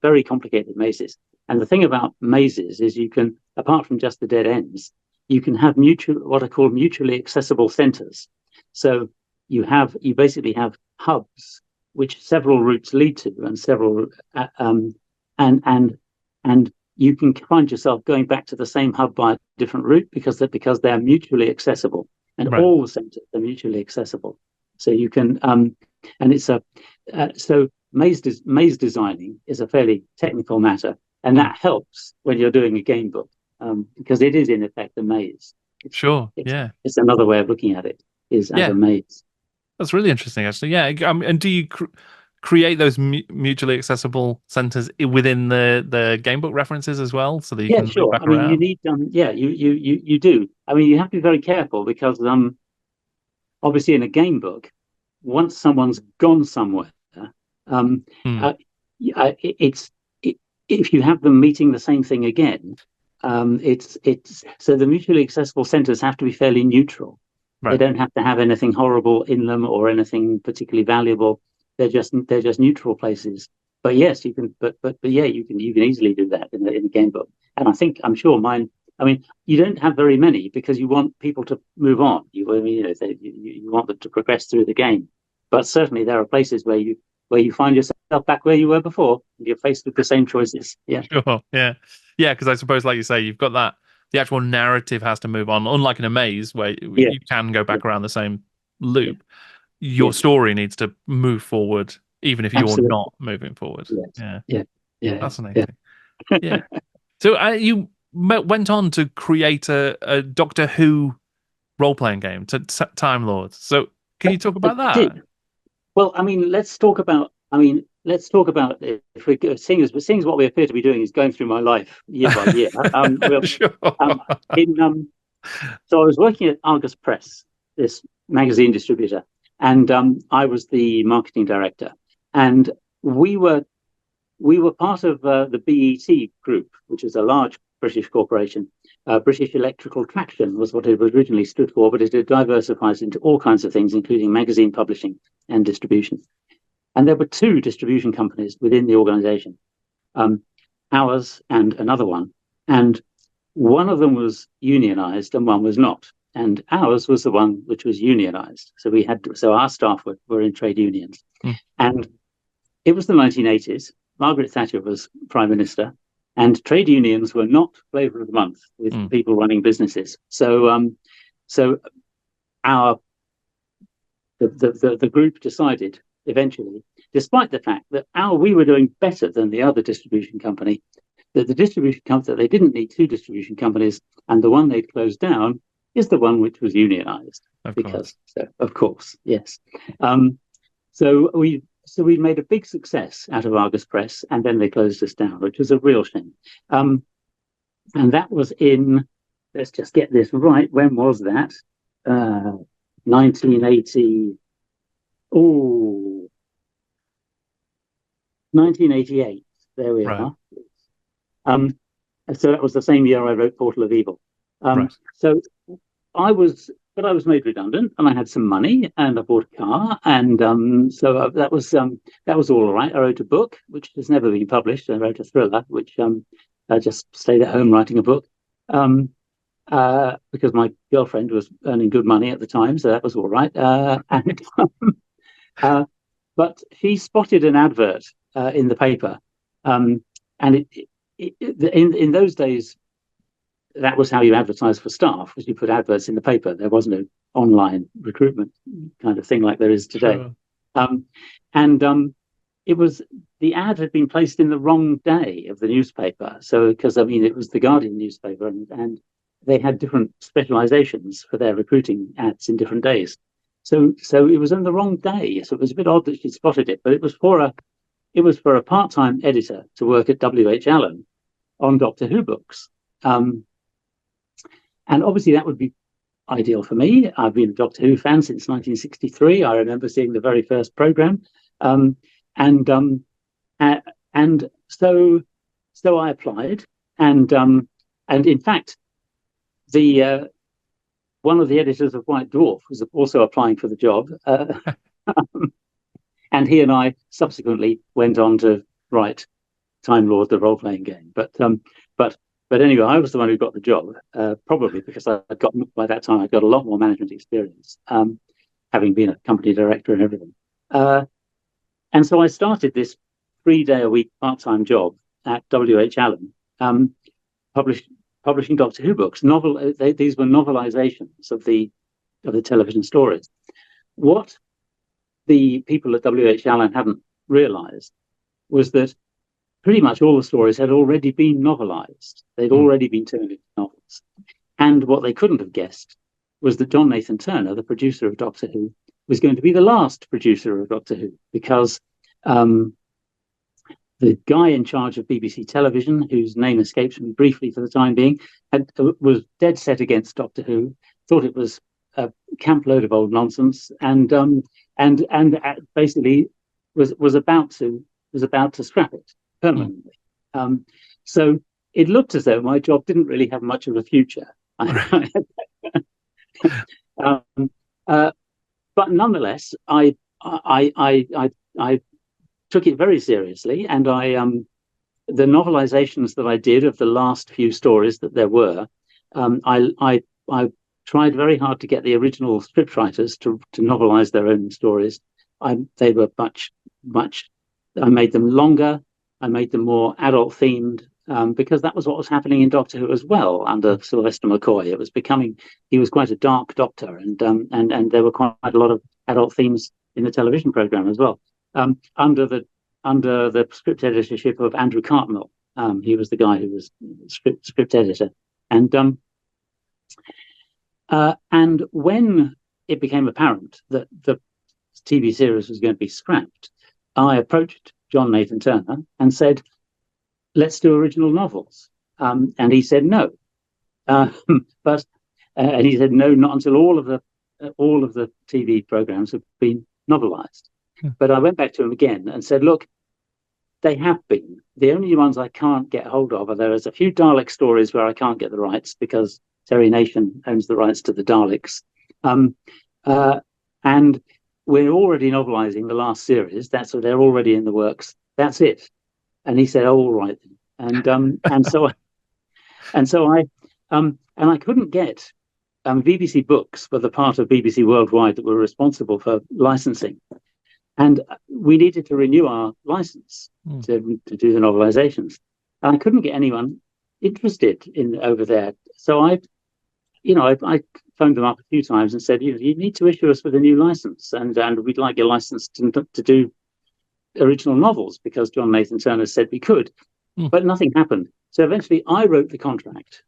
very complicated mazes. And the thing about mazes is you can, apart from just the dead ends, you can have what are called mutually accessible centers. So you basically have hubs which several routes lead to, and several and you can find yourself going back to the same hub by a different route because they're mutually accessible, and all the centers are mutually accessible. So you can and it's so maze designing is a fairly technical matter, and that helps when you're doing a game book. because it is in effect a maze. Sure. It's, Yeah. it's another way of looking at it, is as Yeah. a maze. That's really interesting, actually. Yeah. And do you create those mutually accessible centers within the gamebook references as well, so that you Yeah, can loop sure. back I mean, you around? need you do. I mean, you have to be very careful because obviously in a game book, once someone's gone somewhere, um, Hmm. uh, it's if you have them meeting the same thing again, it's so the mutually accessible centers have to be fairly neutral. They Right. don't have to have anything horrible in them or anything particularly valuable. They're just neutral places. But yes, you can. But yeah, you can easily do that in a game book. And I'm sure mine. I mean, you don't have very many because you want people to move on. You want them to progress through the game. But certainly there are places where you find yourself back where you were before. You're faced with the same choices. Yeah. Sure. Yeah. Yeah. Because I suppose, like you say, you've got that. The actual narrative has to move on. Unlike in a maze where Yeah. you can go Yeah. back around the same Yeah. loop, Yeah. your story needs to move forward, even if you're Absolutely. not moving forward. Yes. Yeah. Yeah. Yeah. Yeah. Fascinating. Yeah. So you went on to create a Doctor Who role-playing game to Time Lords. So can you talk I about that? did. Well, I mean, let's talk about. If we seeing as what we appear to be doing is going through my life year by year. Sure. Um, in So I was working at Argus Press, this magazine distributor, and I was the marketing director. And we were we were part of the BET group, which is a large British corporation. British Electrical Traction was what it originally stood for, but it had diversified into all kinds of things, including magazine publishing and distribution. And there were two distribution companies within the organization, um, ours and another one. And one of them was unionized and one was not. And ours was the one which was unionized. So our staff were in trade unions. Mm. And it was the 1980s. Margaret Thatcher was prime minister, and trade unions were not flavour of the month with people running businesses. So our the group decided eventually, despite the fact that we were doing better than the other distribution company, that the distribution company, that they didn't need two distribution companies, and the one they'd closed down is the one which was unionized. Of course, yes. So we made a big success out of Argus Press, and then they closed us down, which was a real shame. And that was in, let's just get this right. When was that? 1980. Oh, 1988. There we Right. are. So that was the same year I wrote Portal of Evil. Right. So I was made redundant, and I had some money, and I bought a car, and so that was all right. I wrote a book which has never been published. I wrote a thriller which I just stayed at home writing a book because my girlfriend was earning good money at the time, so that was all right. But she spotted an advert in the paper, and in those days, that was how you advertised for staff, was you put adverts in the paper. There was no online recruitment kind of thing like there is today. Sure. It was, the ad had been placed in the wrong day of the newspaper. So, because it was the Guardian newspaper, and they had different specializations for their recruiting ads in different days. So it was on the wrong day. So it was a bit odd that she spotted it, but it was for a part-time editor to work at W.H. Allen on Doctor Who books. And obviously that would be ideal for me. I've been a Doctor Who fan since 1963. I remember seeing the very first program. And so I applied. And in fact, one of the editors of White Dwarf was also applying for the job. And he and I subsequently went on to write Time Lord, the role-playing game. But anyway, I was the one who got the job, probably because by that time, I'd got a lot more management experience, having been a company director and everything. And so I started this 3-day-a-week part-time job at W.H. Allen, publishing Doctor Who books. These were novelizations of the television stories. What the people at W.H. Allen hadn't realized was that pretty much all the stories had already been novelized. They'd already been turned into novels. And what they couldn't have guessed was that John Nathan Turner, the producer of Doctor Who, was going to be the last producer of Doctor Who, because the guy in charge of BBC Television, whose name escapes me briefly for the time being, was dead set against Doctor Who, thought it was a camp load of old nonsense, and basically was about to scrap it permanently. So it looked as though my job didn't really have much of a future. But nonetheless, I took it very seriously, and the novelizations that I did of the last few stories that there were, I tried very hard to get the original scriptwriters to novelize their own stories. They were much. I made them longer. I made them more adult themed, because that was what was happening in Doctor Who as well under Sylvester McCoy. It was becoming, he was quite a dark doctor, and there were quite a lot of adult themes in the television program as well. Under the script editorship of Andrew Cartmel. He was the guy who was script editor. And when it became apparent that the TV series was going to be scrapped, I approached John Nathan Turner and said, let's do original novels. And he said no. And he said no, not until all of the TV programs have been novelized. But I went back to him again and said, look, they have been. The only ones I can't get hold of are there's a few Dalek stories where I can't get the rights because Terry Nation owns the rights to the Daleks. And we're already novelizing the last series. They're already in the works. That's it. And he said, oh, all right. And so I couldn't get BBC Books were the part of BBC Worldwide that were responsible for licensing. And we needed to renew our license to do the novelizations. And I couldn't get anyone interested in over there. So I phoned them up a few times and said, you need to issue us with a new license. And we'd like your license to do original novels, because John Nathan Turner said we could. But nothing happened. So eventually I wrote the contract,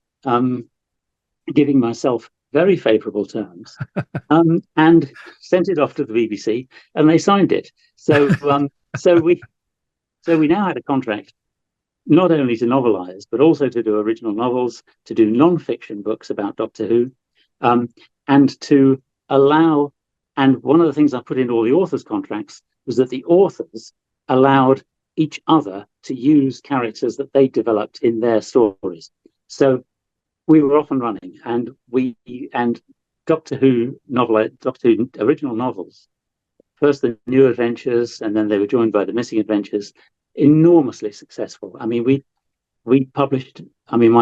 giving myself very favourable terms, and sent it off to the BBC, and they signed it. So we now had a contract not only to novelise, but also to do original novels, to do non-fiction books about Doctor Who, and to allow. And one of the things I put in all the authors' contracts was that the authors allowed each other to use characters that they developed in their stories. So we were off and running, and Doctor Who original novels, first the New Adventures, and then they were joined by the Missing Adventures, enormously successful. I mean, we published. I mean,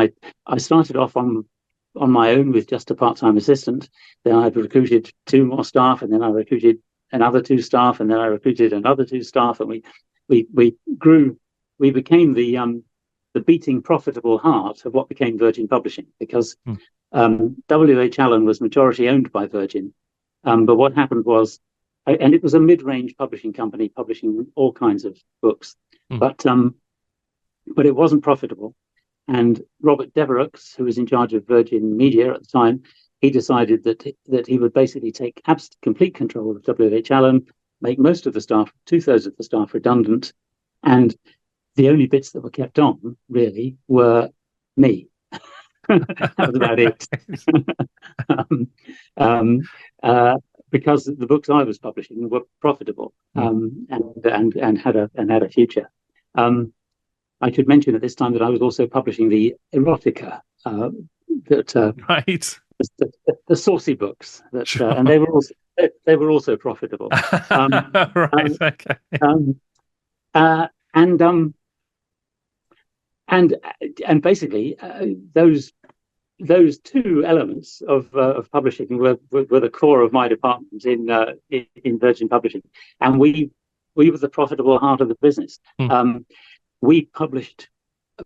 I started off on my own with just a part-time assistant. Then I recruited 2 more staff, and then I recruited another 2 staff, and then I recruited another 2 staff, and we grew. We became the beating profitable heart of what became Virgin Publishing, because W.H. Allen was majority owned by Virgin. But what happened was, and it was a mid-range publishing company publishing all kinds of books, but it wasn't profitable. And Robert Devereux, who was in charge of Virgin Media at the time, he decided that he would basically take complete control of W.H. Allen, make most of the staff, 2/3 of the staff, redundant, and the only bits that were kept on, really, were me. That was about it. Because the books I was publishing were profitable, and had a future. I should mention at this time that I was also publishing the erotica, right, the saucy books, sure. And they were also profitable. Right, okay. And basically, those 2 elements of publishing were the core of my department in Virgin Publishing, and we were the profitable heart of the business. We published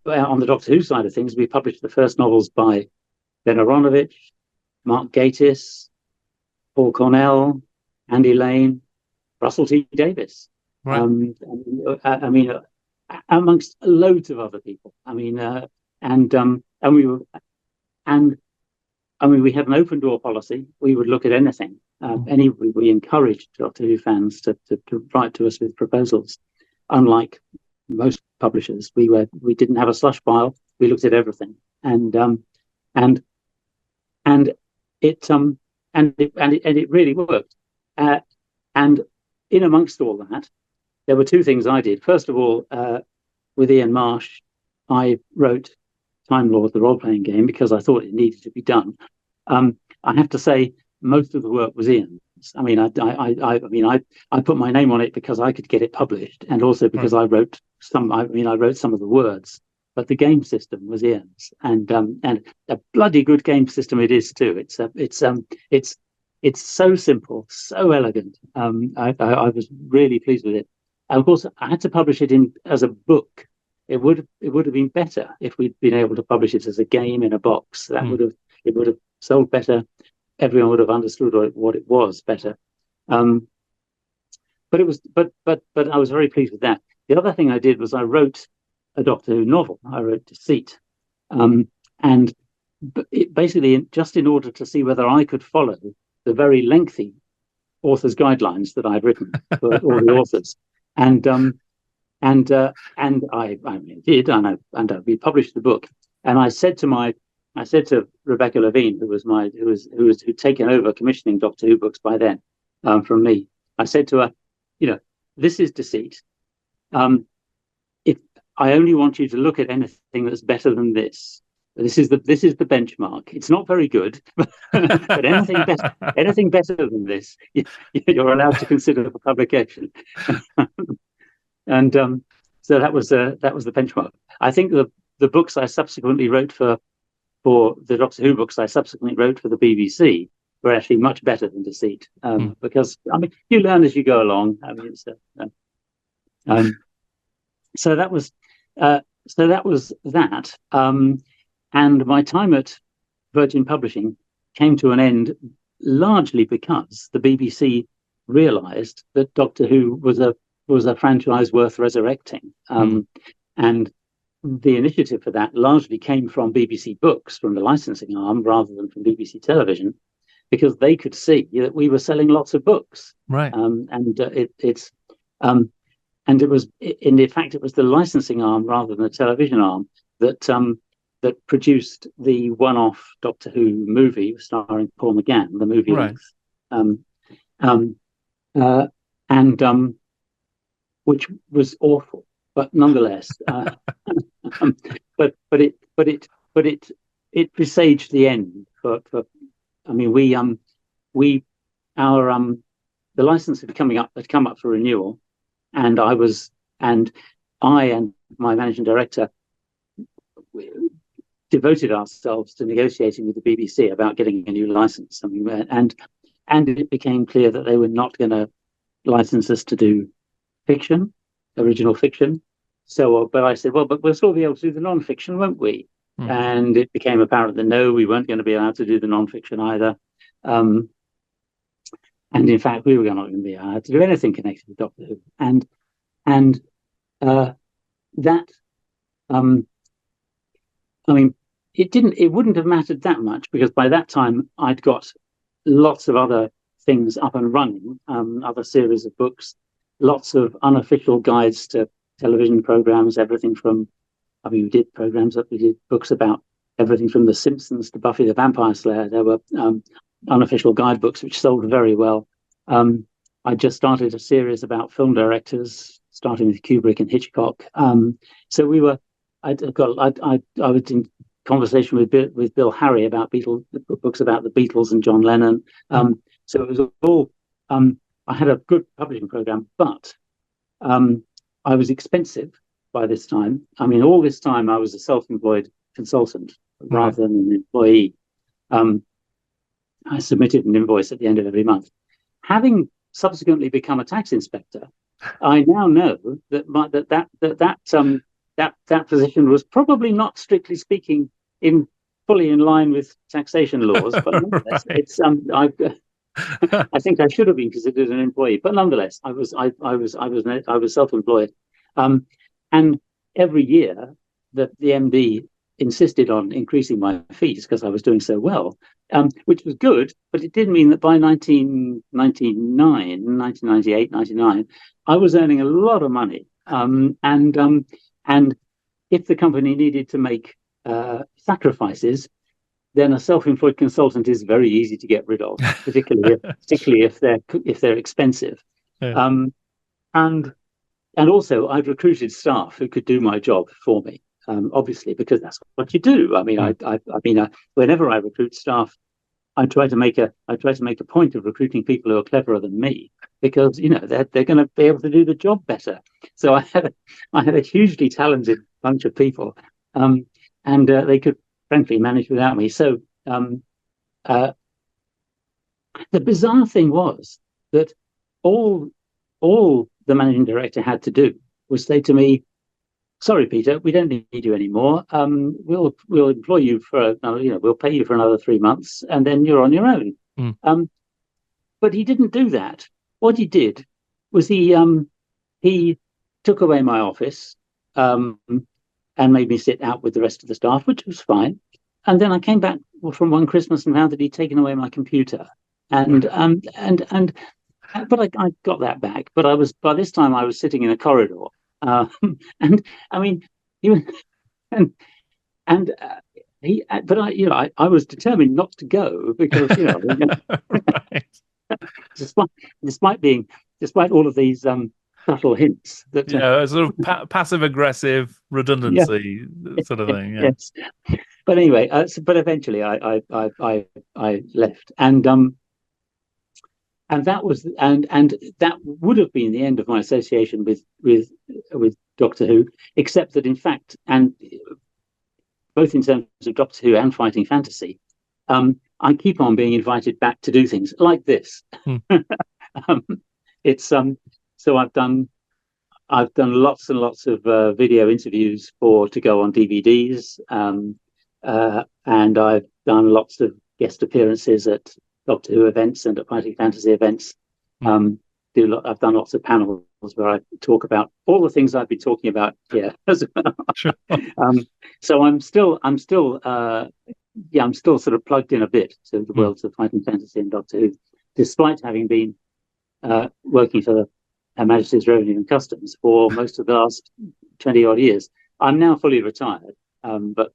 on the Doctor Who side of things. We published the first novels by Ben Aronovich, Mark Gatiss, Paul Cornell, Andy Lane, Russell T Davies. Right. I mean, amongst loads of other people. I mean, and we were, and I mean, we had an open door policy. We would look at anything. We encouraged Doctor Who fans to write to us with proposals. Unlike most publishers, we didn't have a slush pile. We looked at everything, and it really worked. And in amongst all that, there were two things I did. First of all, with Ian Marsh, I wrote Time Lord, the role-playing game, because I thought it needed to be done. I have to say, most of the work was Ian's. I mean, I put my name on it because I could get it published, and also because I wrote some. I wrote some of the words, but the game system was Ian's, and a bloody good game system it is too. It's so simple, so elegant. I was really pleased with it. And of course, I had to publish it as a book. It would have been better if we'd been able to publish it as a game in a box. It would have sold better. Everyone would have understood what it was better. But I was very pleased with that. The other thing I did was I wrote a Doctor Who novel. I wrote Deceit, and basically just in order to see whether I could follow the very lengthy author's guidelines that I'd written for all the authors, and I did, and we published the book. And I said to Rebecca Levine, who'd taken over commissioning Doctor Who books by then from me. I said to her, this is Deceit. If I only want you to look at anything that's better than this. This is the benchmark. It's not very good, but anything better than this, you're allowed to consider for publication. And so that was the benchmark. I think the books I subsequently wrote for the Doctor Who books I subsequently wrote for the BBC were actually much better than Deceit, because you learn as you go along. So that was that. And my time at Virgin Publishing came to an end largely because the BBC realised that Doctor Who was a franchise worth resurrecting, and the initiative for that largely came from BBC Books, from the licensing arm, rather than from BBC Television, because they could see that we were selling lots of books, right? And it was, in fact, it was the licensing arm rather than the television arm that produced the one-off Doctor Who movie starring Paul McGann, the movie length, which was awful, but nonetheless, but it presaged the end for. I mean, the license had come up for renewal, and I and my managing director devoted ourselves to negotiating with the BBC about getting a new license. I mean, and it became clear that they were not going to license us to do fiction, original fiction. So, but I said, well, but we'll still be able to do the non-fiction, won't we? And it became apparent that no, we weren't going to be allowed to do the non-fiction either. And in fact, we were not going to be allowed to do anything connected with Doctor Who. And that, I mean, it wouldn't have mattered that much, because by that time I'd got lots of other things up and running, other series of books, lots of unofficial guides to television programs, everything from, we did books about everything from The Simpsons to Buffy the Vampire Slayer. There were unofficial guidebooks which sold very well. I just started a series about film directors, starting with Kubrick and Hitchcock. So I was in conversation with Bill Harry about books about the Beatles and John Lennon. So it was all. I had a good publishing program, but I was expensive by this time. I mean, all this time I was a self-employed consultant rather than an employee. I submitted an invoice at the end of every month. Having subsequently become a tax inspector, I now know that that position was probably not, strictly speaking, fully in line with taxation laws. But it's I think I should have been considered an employee. But nonetheless, I was self-employed. And every year, the MD insisted on increasing my fees because I was doing so well, which was good, but it did mean that by 1998, 99, I was earning a lot of money. And if the company needed to make sacrifices, then a self-employed consultant is very easy to get rid of, particularly if they're expensive. Yeah. And also, I've recruited staff who could do my job for me. Obviously, because that's what you do. I mean, whenever I recruit staff, I try to make a point of recruiting people who are cleverer than me, because they're going to be able to do the job better. So I had a hugely talented bunch of people, and they could frankly manage without me. So the bizarre thing was that all the managing director had to do was say to me, "Sorry, Peter, we don't need you anymore. We'll employ you for we'll pay you for another 3 months, and then you're on your own." But he didn't do that. What he did was he took away my office and made me sit out with the rest of the staff, which was fine. And then I came back from one Christmas and found that he'd taken away my computer, but I got that back. But by this time I was sitting in a corridor. And I mean, I was determined not to go because Right. despite all of these subtle hints that a sort of passive aggressive redundancy sort of thing. Yeah. Yes, but anyway, but eventually I left, and that would have been the end of my association with Doctor Who, except that in fact, and both in terms of Doctor Who and fighting fantasy, I keep on being invited back to do things like this. It's so I've done lots and lots of video interviews to go on DVDs, and I've done lots of guest appearances at Doctor Who events and at fighting fantasy events. I've done lots of panels where I talk about all the things I've been talking about here as well. Sure. So I'm still sort of plugged in a bit to the worlds of fighting fantasy and Doctor Who, despite having been working for Her Majesty's Revenue and Customs for most of the last 20 odd years. I'm now fully retired, but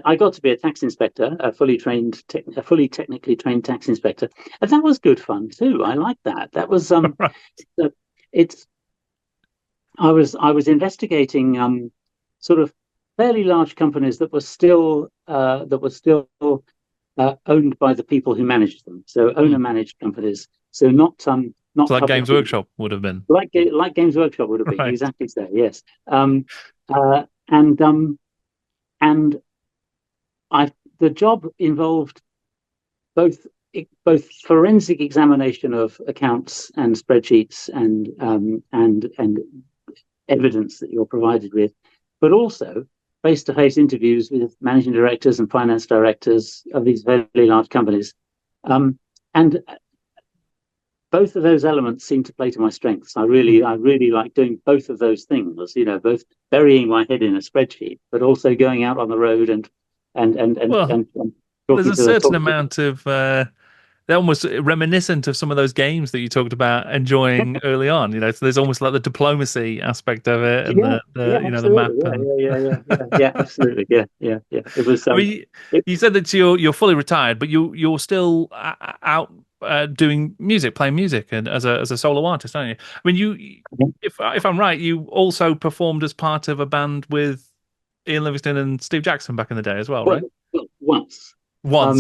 I got to be a tax inspector, a fully technically trained tax inspector, and that was good fun too. I like that. That was I was investigating sort of fairly large companies that were still owned by the people who managed them. So owner managed companies. So not so like Games Workshop would have been. Like Games Workshop would have been, right. Exactly so. Yes. The job involved both forensic examination of accounts and spreadsheets and evidence that you're provided with, but also face-to-face interviews with managing directors and finance directors of these very large companies, and both of those elements seem to play to my strengths. I really like doing both of those things. Both burying my head in a spreadsheet, but also going out on the road and there's a certain amount of they're almost reminiscent of some of those games that you talked about enjoying early on. So there's almost like the diplomacy aspect of it, and the map. Yeah, absolutely. Yeah. It was. I mean, you said that you're fully retired, but you're still out doing music, playing music, and as a solo artist, aren't you? I mean, if I'm right, you also performed as part of a band with Ian Livingstone and Steve Jackson back in the day as well, right? Once,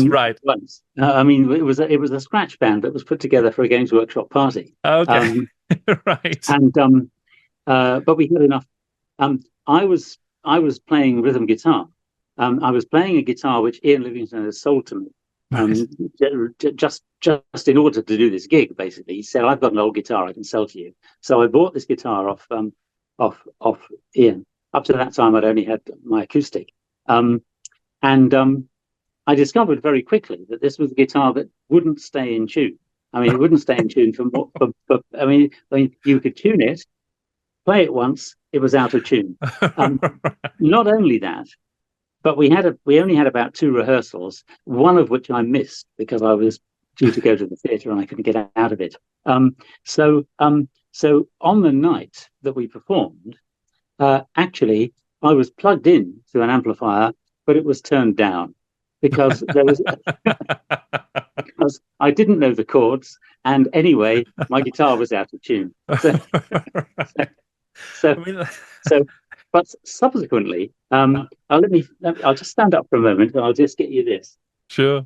right? Once. I mean, it was a scratch band that was put together for a Games Workshop party. Okay, right. And but we had enough. I was playing rhythm guitar. I was playing a guitar which Ian Livingstone had sold to me. Just in order to do this gig, basically, he said, "I've got an old guitar I can sell to you." So I bought this guitar off Ian. Up to that time, I'd only had my acoustic, and I discovered very quickly that this was a guitar that wouldn't stay in tune. I mean, it wouldn't stay in tune I mean, you could tune it, play it once, it was out of tune. Not only that, but we only had about 2 rehearsals, one of which I missed because I was due to go to the theatre and I couldn't get out of it. So on the night that we performed, actually, I was plugged in to an amplifier, but it was turned down because because I didn't know the chords, and anyway, my guitar was out of tune. But subsequently, I'll just stand up for a moment, and I'll just get you this. Sure.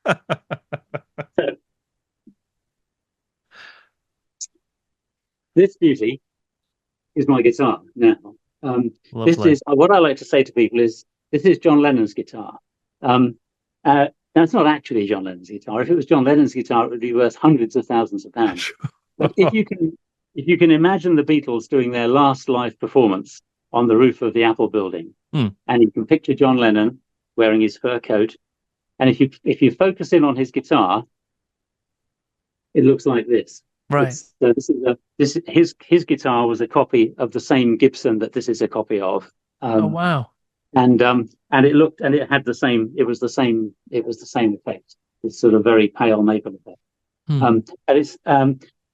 So, this beauty is my guitar now. This is what I like to say to people is this is John Lennon's guitar. Now it's not actually John Lennon's guitar. If it was John Lennon's guitar, it would be worth hundreds of thousands of pounds. But if you can imagine the Beatles doing their last live performance on the roof of the Apple building, and you can picture John Lennon wearing his fur coat, and if you focus in on his guitar, it looks like this. Right. His guitar was a copy of the same Gibson that this is a copy of. Oh wow! And it had the same. It was the same effect. It's sort of very pale maple effect. And it's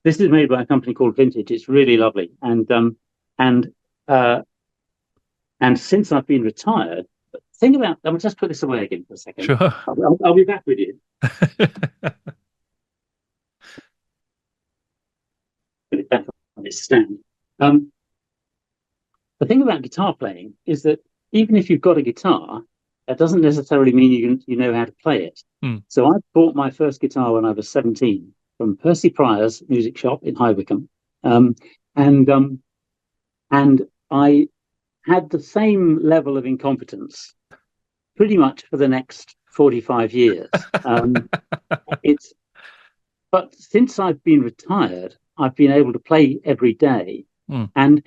this is made by a company called Vintage. It's really lovely. And since I've been retired, think about. I'll just put this away again for a second. Sure. I'll be back with you. Put it back on its stand. The thing about guitar playing is that even if you've got a guitar, that doesn't necessarily mean you know how to play it. So I bought my first guitar when I was 17 from Percy Pryor's music shop in High Wycombe, and I had the same level of incompetence pretty much for the next 45 years. But since I've been retired, I've been able to play every day, and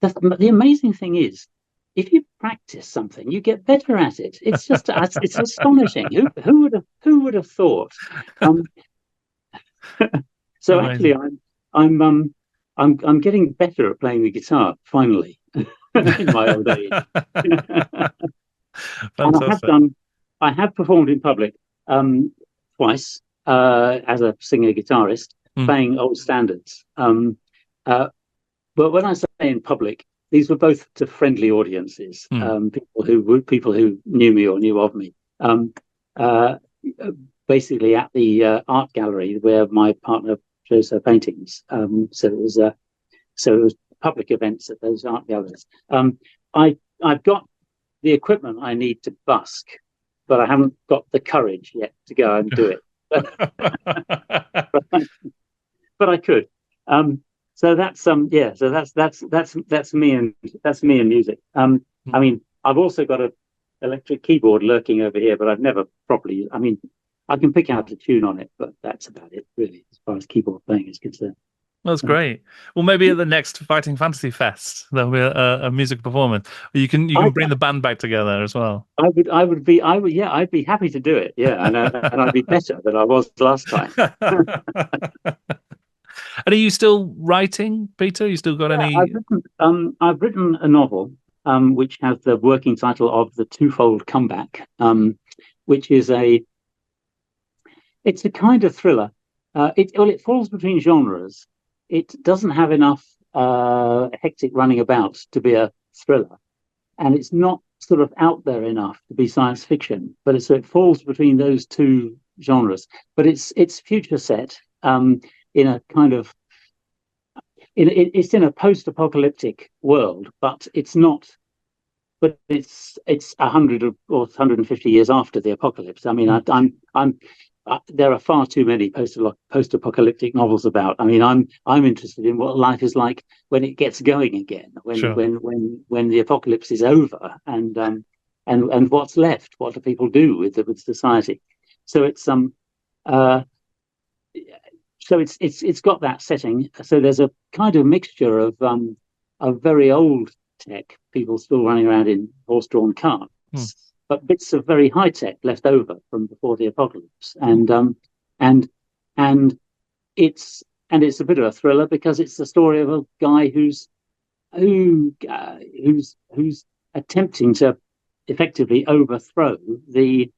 the amazing thing is, if you practice something, you get better at it. It's just it's astonishing. Who would have thought? So actually, I'm getting better at playing the guitar finally in my old age. And I have performed in public twice as a singer guitarist, playing old standards. But when I say in public, these were both to friendly audiences, people who knew me or knew of me. Basically at the art gallery where my partner shows her paintings. So it was public events at those art galleries. I've got the equipment I need to busk, but I haven't got the courage yet to go and do it. But I could. So that's that's me and music. I mean, I've also got an electric keyboard lurking over here, but I've never properly. I mean, I can pick out a tune on it, but that's about it, really, as far as keyboard playing is concerned. That's great. Well, maybe at the next Fighting Fantasy Fest there'll be a music performance. You can bring the band back together as well. I'd be happy to do it. Yeah, and I'd be better than I was last time. And are you still writing, Peter? You still got any? I've written a novel, which has the working title of The Twofold Comeback, which is it's a kind of thriller. It falls between genres. It doesn't have enough hectic running about to be a thriller, and it's not sort of out there enough to be science fiction. But it falls between those two genres. But it's future set. In a kind of, it's in a post-apocalyptic world, but it's not. But it's 100 or 150 years after the apocalypse. I mean, there are far too many post-apocalyptic novels about. I mean, I'm interested in what life is like when it gets going again, when the apocalypse is over, and what's left. What do people do with society? So it's So it's got that setting. So there's a kind of mixture of very old tech, people still running around in horse-drawn carts, but bits of very high tech left over from before the apocalypse, and it's it's a bit of a thriller because it's the story of a guy who's attempting to effectively overthrow the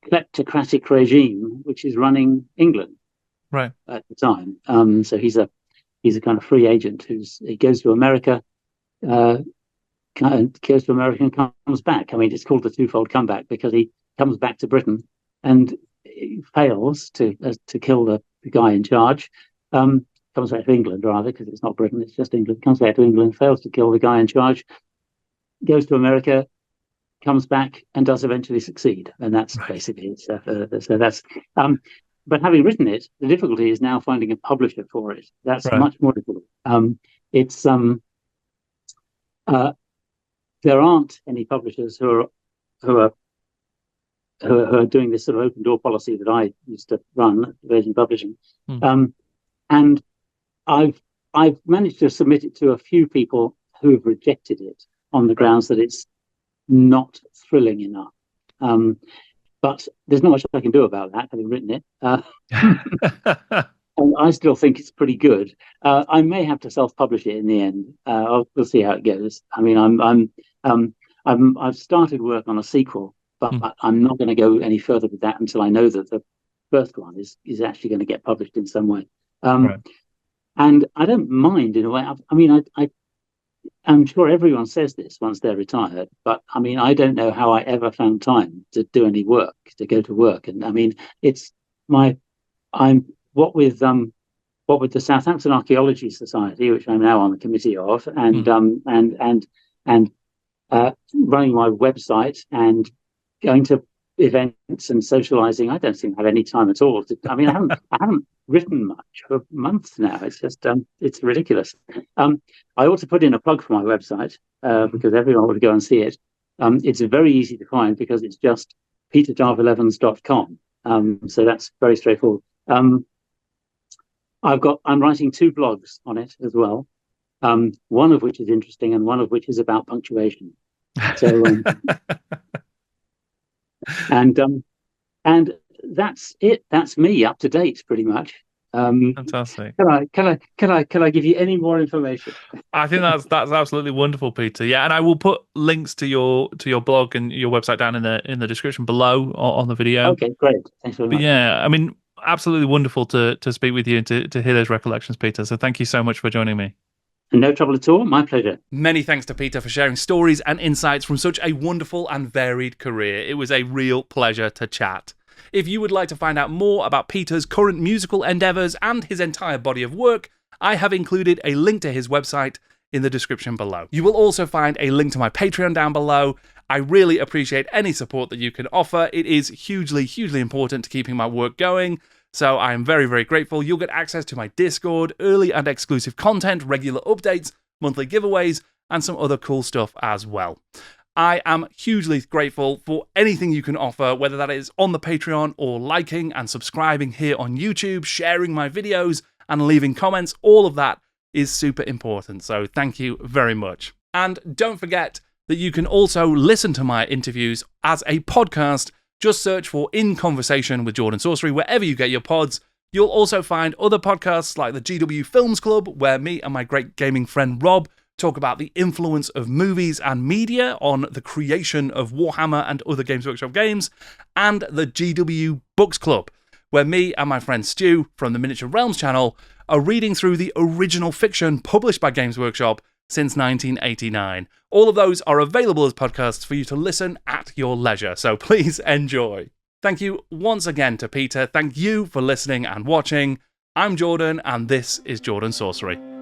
kleptocratic regime which is running England Right. at the time. So he's a kind of free agent he goes to America, and comes back. I mean, it's called the twofold comeback because he comes back to Britain and he fails to kill the guy in charge. Comes back to England rather, because it's not Britain, it's just England. Comes back to England, fails to kill the guy in charge, goes to America, comes back, and does eventually succeed. And that's basically it. So that's. But having written it, the difficulty is now finding a publisher for it. That's much more difficult. There aren't any publishers who are doing this sort of open door policy that I used to run at Virgin Publishing. And I've managed to submit it to a few people who have rejected it on the grounds that it's not thrilling enough. But there's not much I can do about that, having written it. And I still think it's pretty good. I may have to self-publish it in the end. We'll see how it goes. I mean, I've started work on a sequel, but I'm not going to go any further with that until I know that the first one is actually going to get published in some way. And I don't mind in a way. I'm sure everyone says this once they're retired, but I mean, I don't know how I ever found time to do any work, to go to work. And I mean, what with the Southampton Archaeology Society, which I'm now on the committee of, and running my website and going to events and socializing, I don't seem to have any time at all. I haven't written much for months now. It's just it's ridiculous. I ought to put in a plug for my website because everyone would go and see it. It's very easy to find because it's just peterdarvill-evans.com. So that's very straightforward. I'm writing 2 blogs on it as well. One of which is interesting and one of which is about punctuation. So and that's it. That's me up to date, pretty much. Fantastic. Can I give you any more information? I think that's absolutely wonderful, Peter. Yeah, and I will put links to your blog and your website down in the description below on the video. Okay, great. Thanks very much. But yeah, I mean, absolutely wonderful to speak with you and to hear those recollections, Peter. So thank you so much for joining me. No trouble at all. My pleasure. Many thanks to Peter for sharing stories and insights from such a wonderful and varied career. It was a real pleasure to chat. If you would like to find out more about Peter's current musical endeavours and his entire body of work, I have included a link to his website in the description below. You will also find a link to my Patreon down below. I really appreciate any support that you can offer. It is hugely, hugely important to keeping my work going. So I am very, very grateful. You'll get access to my Discord, early and exclusive content, regular updates, monthly giveaways, and some other cool stuff as well. I am hugely grateful for anything you can offer, whether that is on the Patreon or liking and subscribing here on YouTube, sharing my videos and leaving comments. All of that is super important. So thank you very much. And don't forget that you can also listen to my interviews as a podcast. Just search for In Conversation with Jordan Sorcery wherever you get your pods. You'll also find other podcasts like the GW Films Club, where me and my great gaming friend Rob talk about the influence of movies and media on the creation of Warhammer and other Games Workshop games, and the GW Books Club, where me and my friend Stu from the Miniature Realms channel are reading through the original fiction published by Games Workshop since 1989. All of those are available as podcasts for you to listen at your leisure, so please enjoy. Thank you once again to Peter. Thank you for listening and watching. I'm Jordan, and this is Jordan Sorcery.